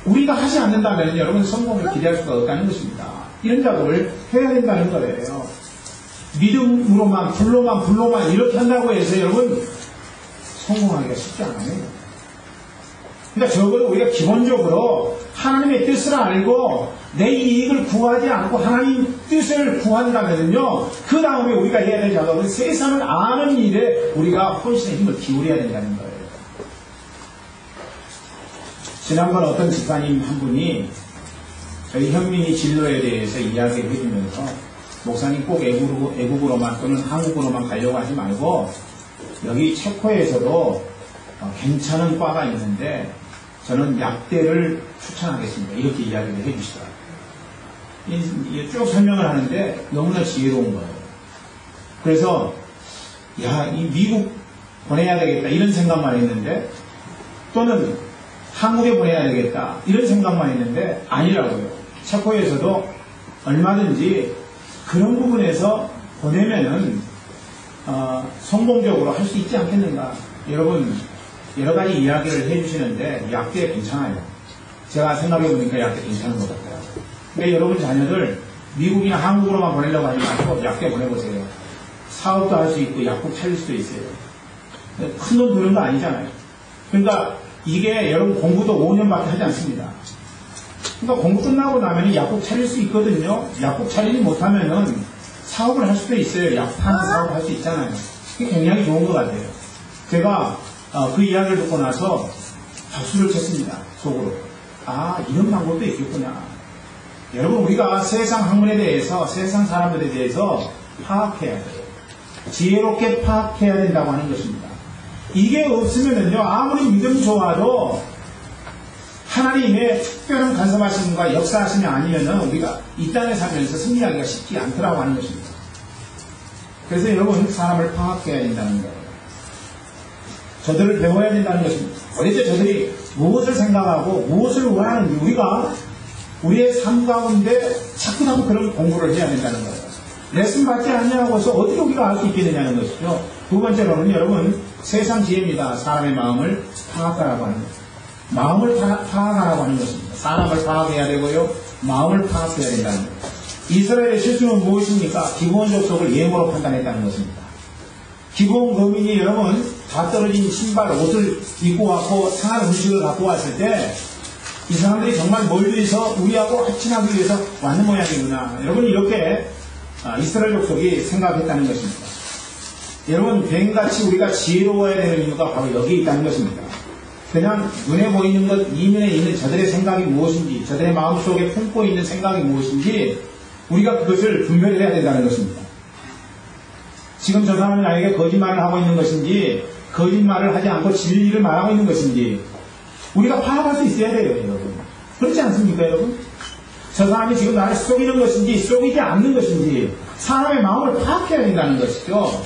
우리가 하지 않는다면 여러분 성공을 기대할 수가 없다는 것입니다. 이런 작업을 해야 된다는 거예요. 믿음으로만 불로만 이렇게 한다고 해서 여러분 성공하기가 쉽지 않아요. 그러니까 적어도 우리가 기본적으로 하나님의 뜻을 알고 내 이익을 구하지 않고 하나님 뜻을 구한다면요 그 다음에 우리가 해야 될 작업은 세상을 아는 일에 우리가 혼신의 힘을 기울여야 된다는 거예요. 지난번 어떤 집사님 한 분이 저희 현민이 진로에 대해서 이야기를 해주면서 목사님 꼭 애국으로만 또는 한국으로만 가려고 하지 말고 여기 체코에서도 괜찮은 과가 있는데 저는 약대를 추천하겠습니다. 이렇게 이야기를 해주시더라고요. 쭉 설명을 하는데 너무나 지혜로운 거예요. 그래서 이 미국 보내야 되겠다 이런 생각만 했는데 또는 한국에 보내야 되겠다 이런 생각만 했는데 아니라고요. 체코에서도 얼마든지 그런 부분에서 보내면은 성공적으로 할 수 있지 않겠는가 여러분, 여러 가지 이야기를 해주시는데 약대 괜찮아요. 제가 생각해보니까 약대 괜찮은 것 같아요. 근데 여러분 자녀들 미국이나 한국으로만 보내려고 하지 말고 약대 보내보세요. 사업도 할 수 있고 약국 차릴 수도 있어요. 큰 돈 드는 거 아니잖아요. 그러니까 이게 여러분 공부도 5년밖에 하지 않습니다. 그러니까 공부 끝나고 나면 약국 차릴 수 있거든요. 약국 차리지 못하면은 사업을 할 수도 있어요. 약 파는 사업을 할 수 있잖아요. 그게 굉장히 좋은 것 같아요. 제가 그 이야기를 듣고 나서 박수를 쳤습니다. 속으로. 아, 이런 방법도 있겠구나. 여러분, 우리가 세상 학문에 대해서, 세상 사람들에 대해서 파악해야 돼요. 지혜롭게 파악해야 된다고 하는 것입니다. 이게 없으면은요, 아무리 믿음 좋아도 하나님의 특별한 간섭하심과 역사하심이 아니면은 우리가 이 땅에 살면서 승리하기가 쉽지 않더라고 하는 것입니다. 그래서 여러분, 사람을 파악해야 된다는 거예요. 저들을 배워야 된다는 것입니다. 도대체 저들이 무엇을 생각하고 무엇을 원하는지 우리가 우리의 삶 가운데 자꾸자꾸 그런 공부를 해야 된다는 거예요. 레슨 받지 않냐고 해서 어떻게 우리가 알 수 있겠느냐는 것이죠. 두 번째로는 여러분, 세상 지혜입니다. 사람의 마음을 파악하라고 하는 것입니다. 마음을 파악하라고 하는 것입니다. 사람을 파악해야 되고요, 마음을 파악해야 된다는 거예요. 이스라엘의 실수는 무엇입니까? 기브온 족속을 예모로 판단했다는 것입니다. 기브온 거민이 여러분 다 떨어진 신발, 옷을 입고 왔고 상한 음식을 갖고 왔을 때 이 사람들이 정말 멀리서 우리하고 합친하기 위해서 왔는 모양이구나. 여러분, 이렇게 이스라엘 족속이 생각했다는 것입니다. 여러분, 뱀같이 우리가 지혜로워야 되는 이유가 바로 여기에 있다는 것입니다. 그냥 눈에 보이는 것, 이면에 있는 저들의 생각이 무엇인지, 저들의 마음속에 품고 있는 생각이 무엇인지 우리가 그것을 분별해야 된다는 것입니다. 지금 저 사람이 나에게 거짓말을 하고 있는 것인지, 거짓말을 하지 않고 진리를 말하고 있는 것인지 우리가 파악할 수 있어야 돼요, 여러분. 그렇지 않습니까, 여러분? 저 사람이 지금 나를 속이는 것인지 속이지 않는 것인지 사람의 마음을 파악해야 된다는 것이죠.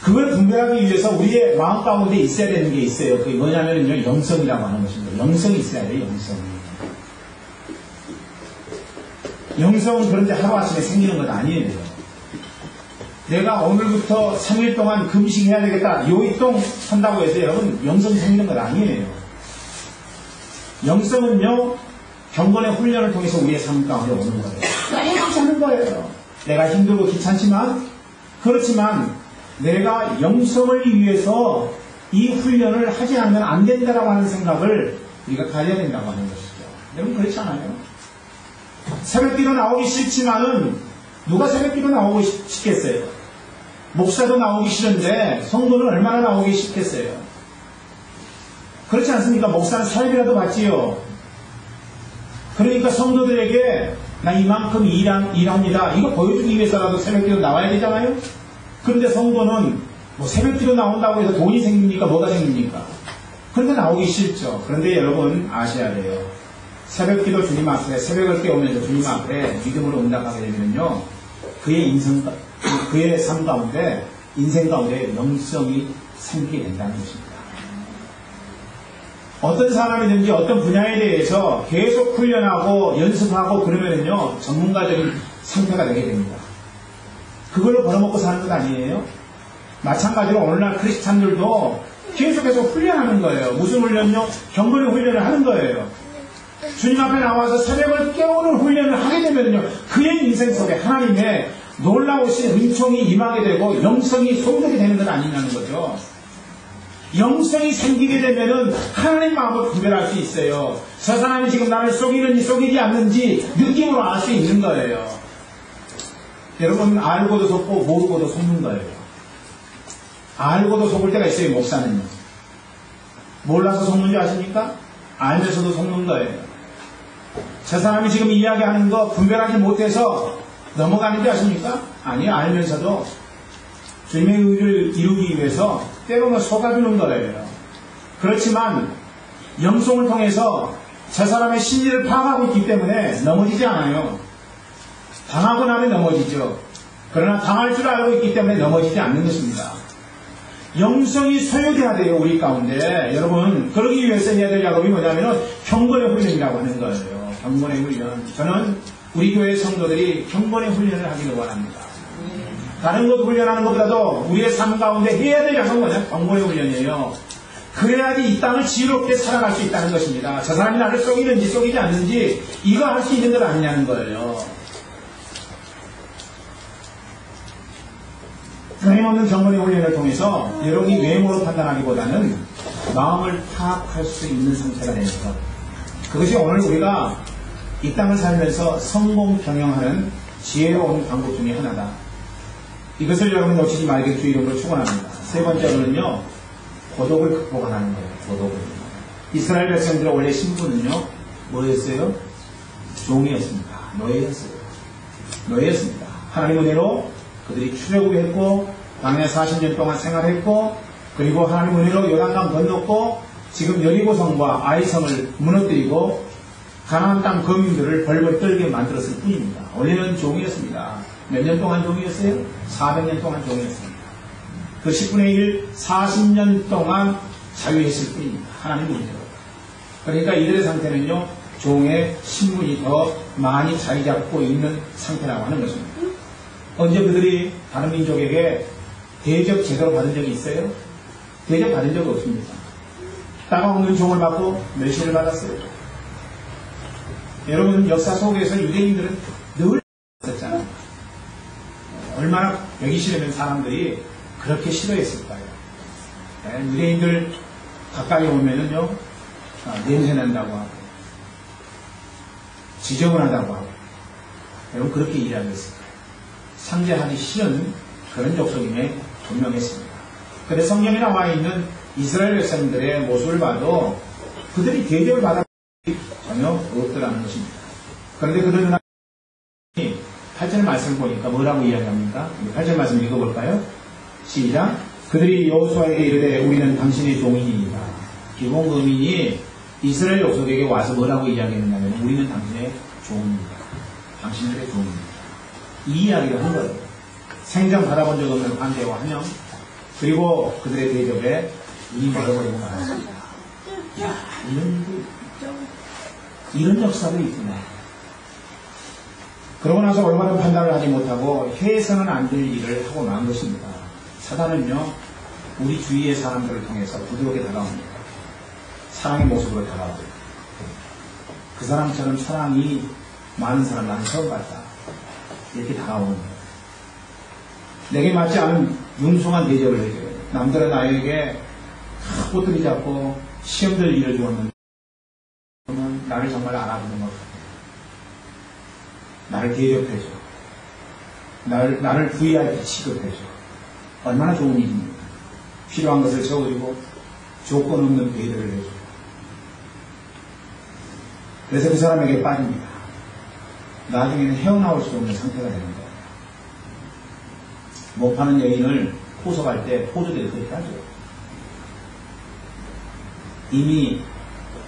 그걸 분별하기 위해서 우리의 마음 가운데 있어야 되는 게 있어요. 그게 뭐냐면요, 영성이라고 하는 것입니다. 영성이 있어야 돼요, 영성이. 영성은 그런데 하루아침에 생기는 것 아니에요. 내가 오늘부터 3일 동안 금식해야 되겠다, 요이동 한다고 해서 여러분 영성이 생기는 것 아니에요. 영성은요, 경건의 훈련을 통해서 우리의 삶 가운데 오는 거예요. 깨끗이 하는 거예요. 내가 힘들고 귀찮지만, 그렇지만 내가 영성을 위해서 이 훈련을 하지 않으면 안 된다라고 하는 생각을 우리가 가져야 된다고 하는 것이죠. 여러분, 그렇지 않아요? 새벽기도 나오기 싫지만은 누가 새벽기도 나오고 싶겠어요? 목사도 나오기 싫은데 성도는 얼마나 나오기 싫겠어요? 그렇지 않습니까? 목사는 사회비라도 받지요. 그러니까 성도들에게 나 이만큼 일합니다, 이거 보여주기 위해서라도 새벽기도 나와야 되잖아요? 그런데 성도는 뭐 새벽기도 나온다고 해서 돈이 생깁니까? 뭐가 생깁니까? 그런데 나오기 싫죠. 그런데 여러분 아셔야 돼요. 새벽기도 주님 앞에, 새벽을 깨우면서 주님 앞에 믿음으로 응답하게 되면요, 그의 삶 가운데, 인생 가운데 영성이 생기게 된다는 것입니다. 어떤 사람이든지 어떤 분야에 대해서 계속 훈련하고 연습하고 그러면요, 전문가적인 상태가 되게 됩니다. 그걸로 벌어먹고 사는 것 아니에요? 마찬가지로 오늘날 크리스찬들도 계속해서 훈련하는 거예요. 무슨 훈련요? 경건의 훈련을 하는 거예요. 주님 앞에 나와서 새벽을 깨우는 훈련을 하게 되면요, 그의 인생 속에 하나님의 놀라우신 은총이 임하게 되고 영성이 소득이 되는 건 아니냐는 거죠. 영성이 생기게 되면은 하나님 마음을 분별할 수 있어요. 저 사람이 지금 나를 속이는지 속이지 않는지 느낌으로 알 수 있는 거예요. 여러분, 알고도 속고 모르고도 속는 거예요. 알고도 속을 때가 있어요, 목사는요. 몰라서 속는 줄 아십니까? 알면서도 속는 거예요. 저 사람이 지금 이야기하는 거 분별하지 못해서 넘어가는 줄 아십니까? 아니, 알면서도 주님의 의를 이루기 위해서 때로는 속아주는 거예요. 그렇지만 영성을 통해서 저 사람의 심리를 파악하고 있기 때문에 넘어지지 않아요. 당하고 나면 넘어지죠. 그러나 당할 줄 알고 있기 때문에 넘어지지 않는 것입니다. 영성이 소유돼야 돼요, 우리 가운데. 여러분, 그러기 위해서 해야 될 작업이 뭐냐면 경건의 훈련이라고 하는 거예요. 경건의 훈련. 저는 우리 교회 성도들이 경건의 훈련을 하기를 원합니다. 다른 것 훈련하는 것보다도 우리의 삶 가운데 해야 될 것은 뭐냐? 경고의 훈련이에요. 그래야지 이 땅을 지혜롭게 살아갈 수 있다는 것입니다. 저 사람이 나를 속이는지 속이지 않는지 이거 할 수 있는 것 아니냐는 거예요. 끊임없는 경건의 훈련을 통해서 여러분이 외모로 판단하기보다는 마음을 파악할 수 있는 상태가 되는 것. 그것이 오늘 우리가 이 땅을 살면서 성공 경영하는 지혜로운 방법 중에 하나다. 이것을 여러분 놓치지 말게 주 이름으로 축원합니다. 세 번째로는요, 고독을 극복하는 거예요. 고독을. 이스라엘 백성들의 원래 신분은요, 뭐였어요? 종이었습니다. 노예였어요. 노예였습니다. 하나님 은혜로 그들이 출애굽했고 광야 40년 동안 생활했고 그리고 하나님 은혜로 요단강 건넜고 지금 여리고성과 아이성을 무너뜨리고 가나안 땅 거민들을 벌벌 떨게 만들었을 뿐입니다. 원래는 종이었습니다. 몇 년 동안 종이었어요? 400년 동안 종이었습니다. 그 10분의 1, 40년 동안 자유했을 뿐입니다. 하나님 은혜로. 그러니까 이들의 상태는요, 종의 신분이 더 많이 자리 잡고 있는 상태라고 하는 것입니다. 언제 그들이 다른 민족에게 대접 제대로 받은 적이 있어요? 대접 받은 적 없습니다. 따가운 눈총을 받고 멸시를 받았어요. 여러분, 역사 속에서 유대인들은 늘 있었잖아요. 얼마나 벽이 싫으면 사람들이 그렇게 싫어했을까요? 유대인들 가까이 오면은요, 냄새 난다고 하고, 지저분하다고 하고, 여러분 그렇게 이야기했을까요? 상대하기 싫은 그런 족속임에 분명했습니다. 그런데 성경에 나와 있는 이스라엘 백성들의 모습을 봐도 그들이 대접을 받아 전혀 없더라는 것입니다. 그런데 그들은 8절 말씀을 보니까 뭐라고 이야기합니까? 8절 말씀 읽어볼까요? 시작. 그들이 여호수아에게 이르되 우리는 당신의 종이니이다. 기본 거민이 이스라엘 족속에게 와서 뭐라고 이야기했냐면 우리는 당신의 종입니다. 당신들의 종입니다. 이 이야기를 한 거예요. 생전 받아본 적 없는 환대와 환영, 그리고 그들의 대접에 눈이 멀어버리고 말았습니다. 야, 이런 역사도 있구나. 그러고 나서 올바른 판단을 하지 못하고 해서는 안 될 일을 하고 만 것입니다. 사단은요, 우리 주위의 사람들을 통해서 부드럽게 다가옵니다. 사랑의 모습으로 다가오고, 그 사람처럼 사랑이 많은 사람 나는 처음 봤다. 이렇게 다가오는 거예요. 내게 맞지 않은 융숭한 대접을 해줘요. 남들은 나에게 꼬투리 잡고 시험들 일을 주었는데 나를 정말 알아보는 것 같아요. 나를 대접해줘. 나를 VIP 취급해줘. 얼마나 좋은 일입니까? 필요한 것을 채워주고 조건 없는 배려를 해줘. 그래서 그 사람에게 빠집니다. 나중에는 헤어나올 수 없는 상태가 되는 거예요. 못 파는 여인을 포석할 때 포조들이 그렇게 하죠. 이미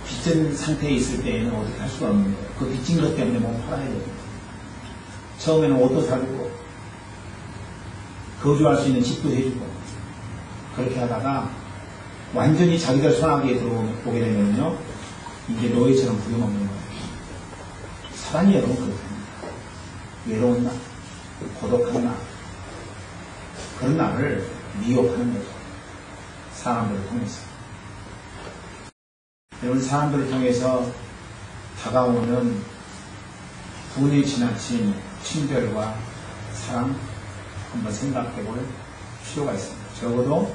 빚진 상태에 있을 때에는 어떻게 할 수가 없는 거예요. 그 빚진 것 때문에 몸 팔아야 됩니다. 처음에는 옷도 사주고 거주할 수 있는 집도 해주고 그렇게 하다가 완전히 자기들 손아귀에 들어오게 되면요, 이제 노예처럼 부려먹는 거예요. 사단이 여러분 그렇습니다. 외로운 날, 고독한 날, 그런 날을 미혹하는 거죠. 사람들을 통해서. 여러분, 사람들을 통해서 다가오는 분이 지나친 친절과 사랑 한번 생각해 볼 필요가 있습니다. 적어도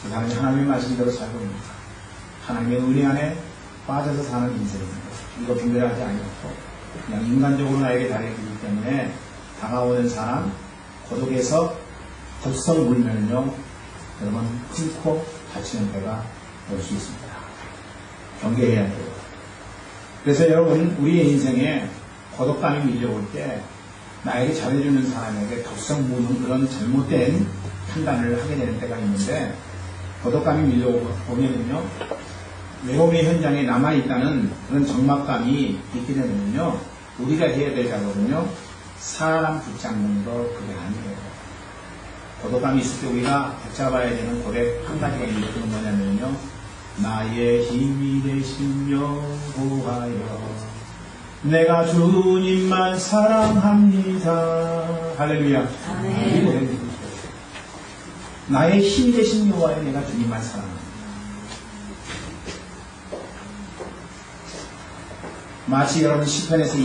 저 사람이 하나님의 말씀대로 살고 있는 하나님의 은혜 안에 빠져서 사는 인생입니다. 이거 분별하지 않고 그냥 인간적으로 나에게 달려있기 때문에 다가오는 사람, 고독에서 덥석 물면요, 여러분 끓고 다치는 때가 올 수 있습니다. 경계해야 돼요. 그래서 여러분, 우리의 인생에 고독감이 밀려올 때 나에게 잘해주는 사람에게 덥석 무는 그런 잘못된 판단을 하게 되는 때가 있는데, 고독감이 밀려오면요, 외로움의 현장에 남아있다는 그런 적막감이 있게 되면요, 우리가 해야 될 작업은요, 사람 붙잡는 거 그게 아니에요. 고독감이 있을 때 우리가 붙잡아야 되는 고백 한 가지가 있는 것은 뭐냐면요, 나의 힘이 되신 여호와여 내가 주님만 사랑합니다. 할렐루야. 이 고백이 있어요. 나의 힘 되신 여호와여 내가 주님만 사랑합니다. 마치 여러분 시편에서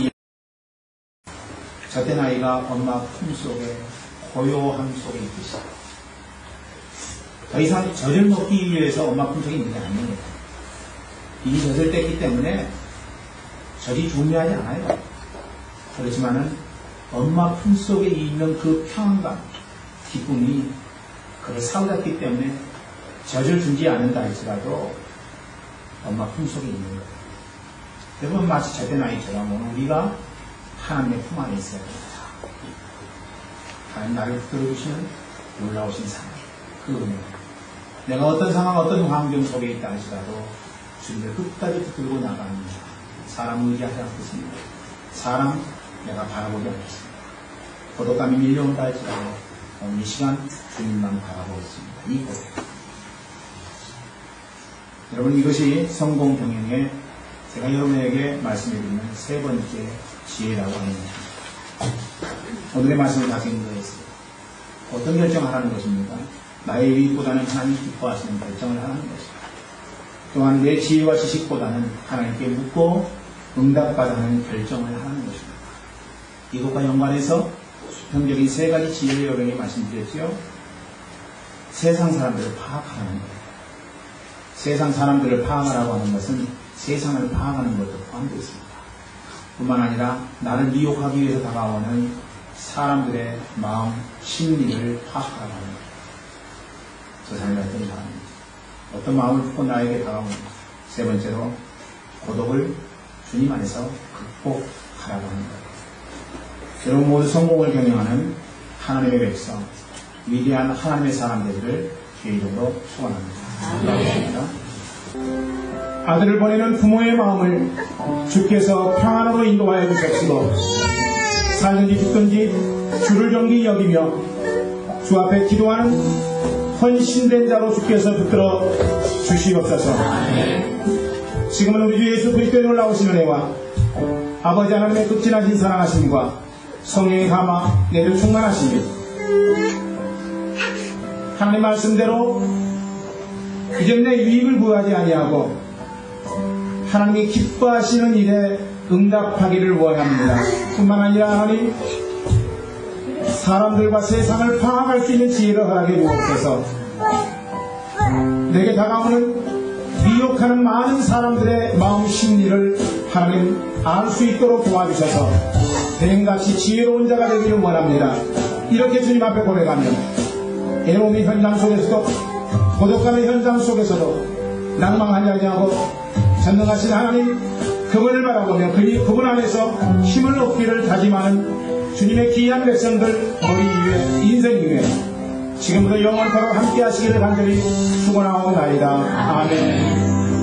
젖된 아이가 엄마 품속에 고요함 속에 있듯이 더 이상 젖을 먹기 위해서 엄마 품속에 있는 게 아닙니다. 이미 젖을 뗐기 때문에 젖이 중요하지 않아요. 그렇지만은 엄마 품속에 있는 그 평안감, 기쁨이 그를 사로잡기 때문에 젖을 주지 않는다 할지라도 엄마 품속에 있는 거예요. 여러분 마치 젖된 아이처럼 우리가 하나님의 품 안에 있어야 됩니다. 하나님 나를 붙들어주시는 놀라우신 사랑, 그 은혜. 내가 어떤 상황, 어떤 환경 속에 있다 할지라도 주님을 끝까지 붙들고 나가는 사람 의지하지 않겠습니다. 사람 내가 바라보지 않겠습니다. 고독감이 밀려온다 할지라도 오늘 이 시간 주님만 바라보고 있습니다. 이 고독. 여러분 이것이 성공 경영의 제가 여러분에게 말씀드리는 세 번째 지혜라고 합니다. 오늘의 말씀을 가진 거였어요. 어떤 결정을 하라는 것입니까? 나의 유익보다는 하나님 기뻐하시는 결정을 하라는 것입니다. 또한 내 지혜와 지식보다는 하나님께 묻고 응답받아는 결정을 하라는 것입니다. 이것과 연관해서 수평적인 세 가지 지혜를 여러분에게 말씀드렸죠. 세상 사람들을 파악하라는 거예요. 세상 사람들을 파악하라고 하는 것은 세상을 파악하는 것도 포함되어 있습니다. 뿐만 아니라 나를 미혹하기 위해서 다가오는 사람들의 마음, 심리를 파악하라고 하는 거예요. 저 사람이 어떤 사람입니다. 어떤 마음을 품고 나에게 다가옵니다. 세 번째로 고독을 주님 안에서 극복하라고 하는 거예요. 여러분 모두 성공을 경영하는 하나님의 백성, 위대한 하나님의 사람 되기를 개인적으로 소원합니다. 아들을 보내는 부모의 마음을 주께서 평안으로 인도하여 주십시고 살든지 죽든지 주를 정기 여기며 주 앞에 기도하는 헌신된 자로 주께서 붙들어 주시옵소서. 지금은 우리 주 예수 그리스도의 놀라우신 은혜와 아버지 하나님의 극진하신 사랑하심과 성령의 감화 내를 충만하시며 하나님 말씀대로 그전 내 유익을 구하지 아니하고 하나님이 기뻐하시는 일에 응답하기를 원합니다. 뿐만 아니라 하나님 사람들과 세상을 파악할 수 있는 지혜를 허락해 주옵소서. 내게 다가오는 미혹하는 많은 사람들의 마음 심리를 하나님 알 수 있도록 도와주셔서 뱀같이 지혜로운 자가 되기를 원합니다. 이렇게 주님 앞에 고백하면 애로움의 현장 속에서도 고독감의 현장 속에서도 낭망하지 않고 전능하신 하나님 그분을 바라보며 그분 안에서 힘을 얻기를 다짐하는 주님의 귀한 백성들 머리 위에 인생 위에 지금부터 영원토록 함께 하시기를 간절히 축원하옵나이다. 아멘.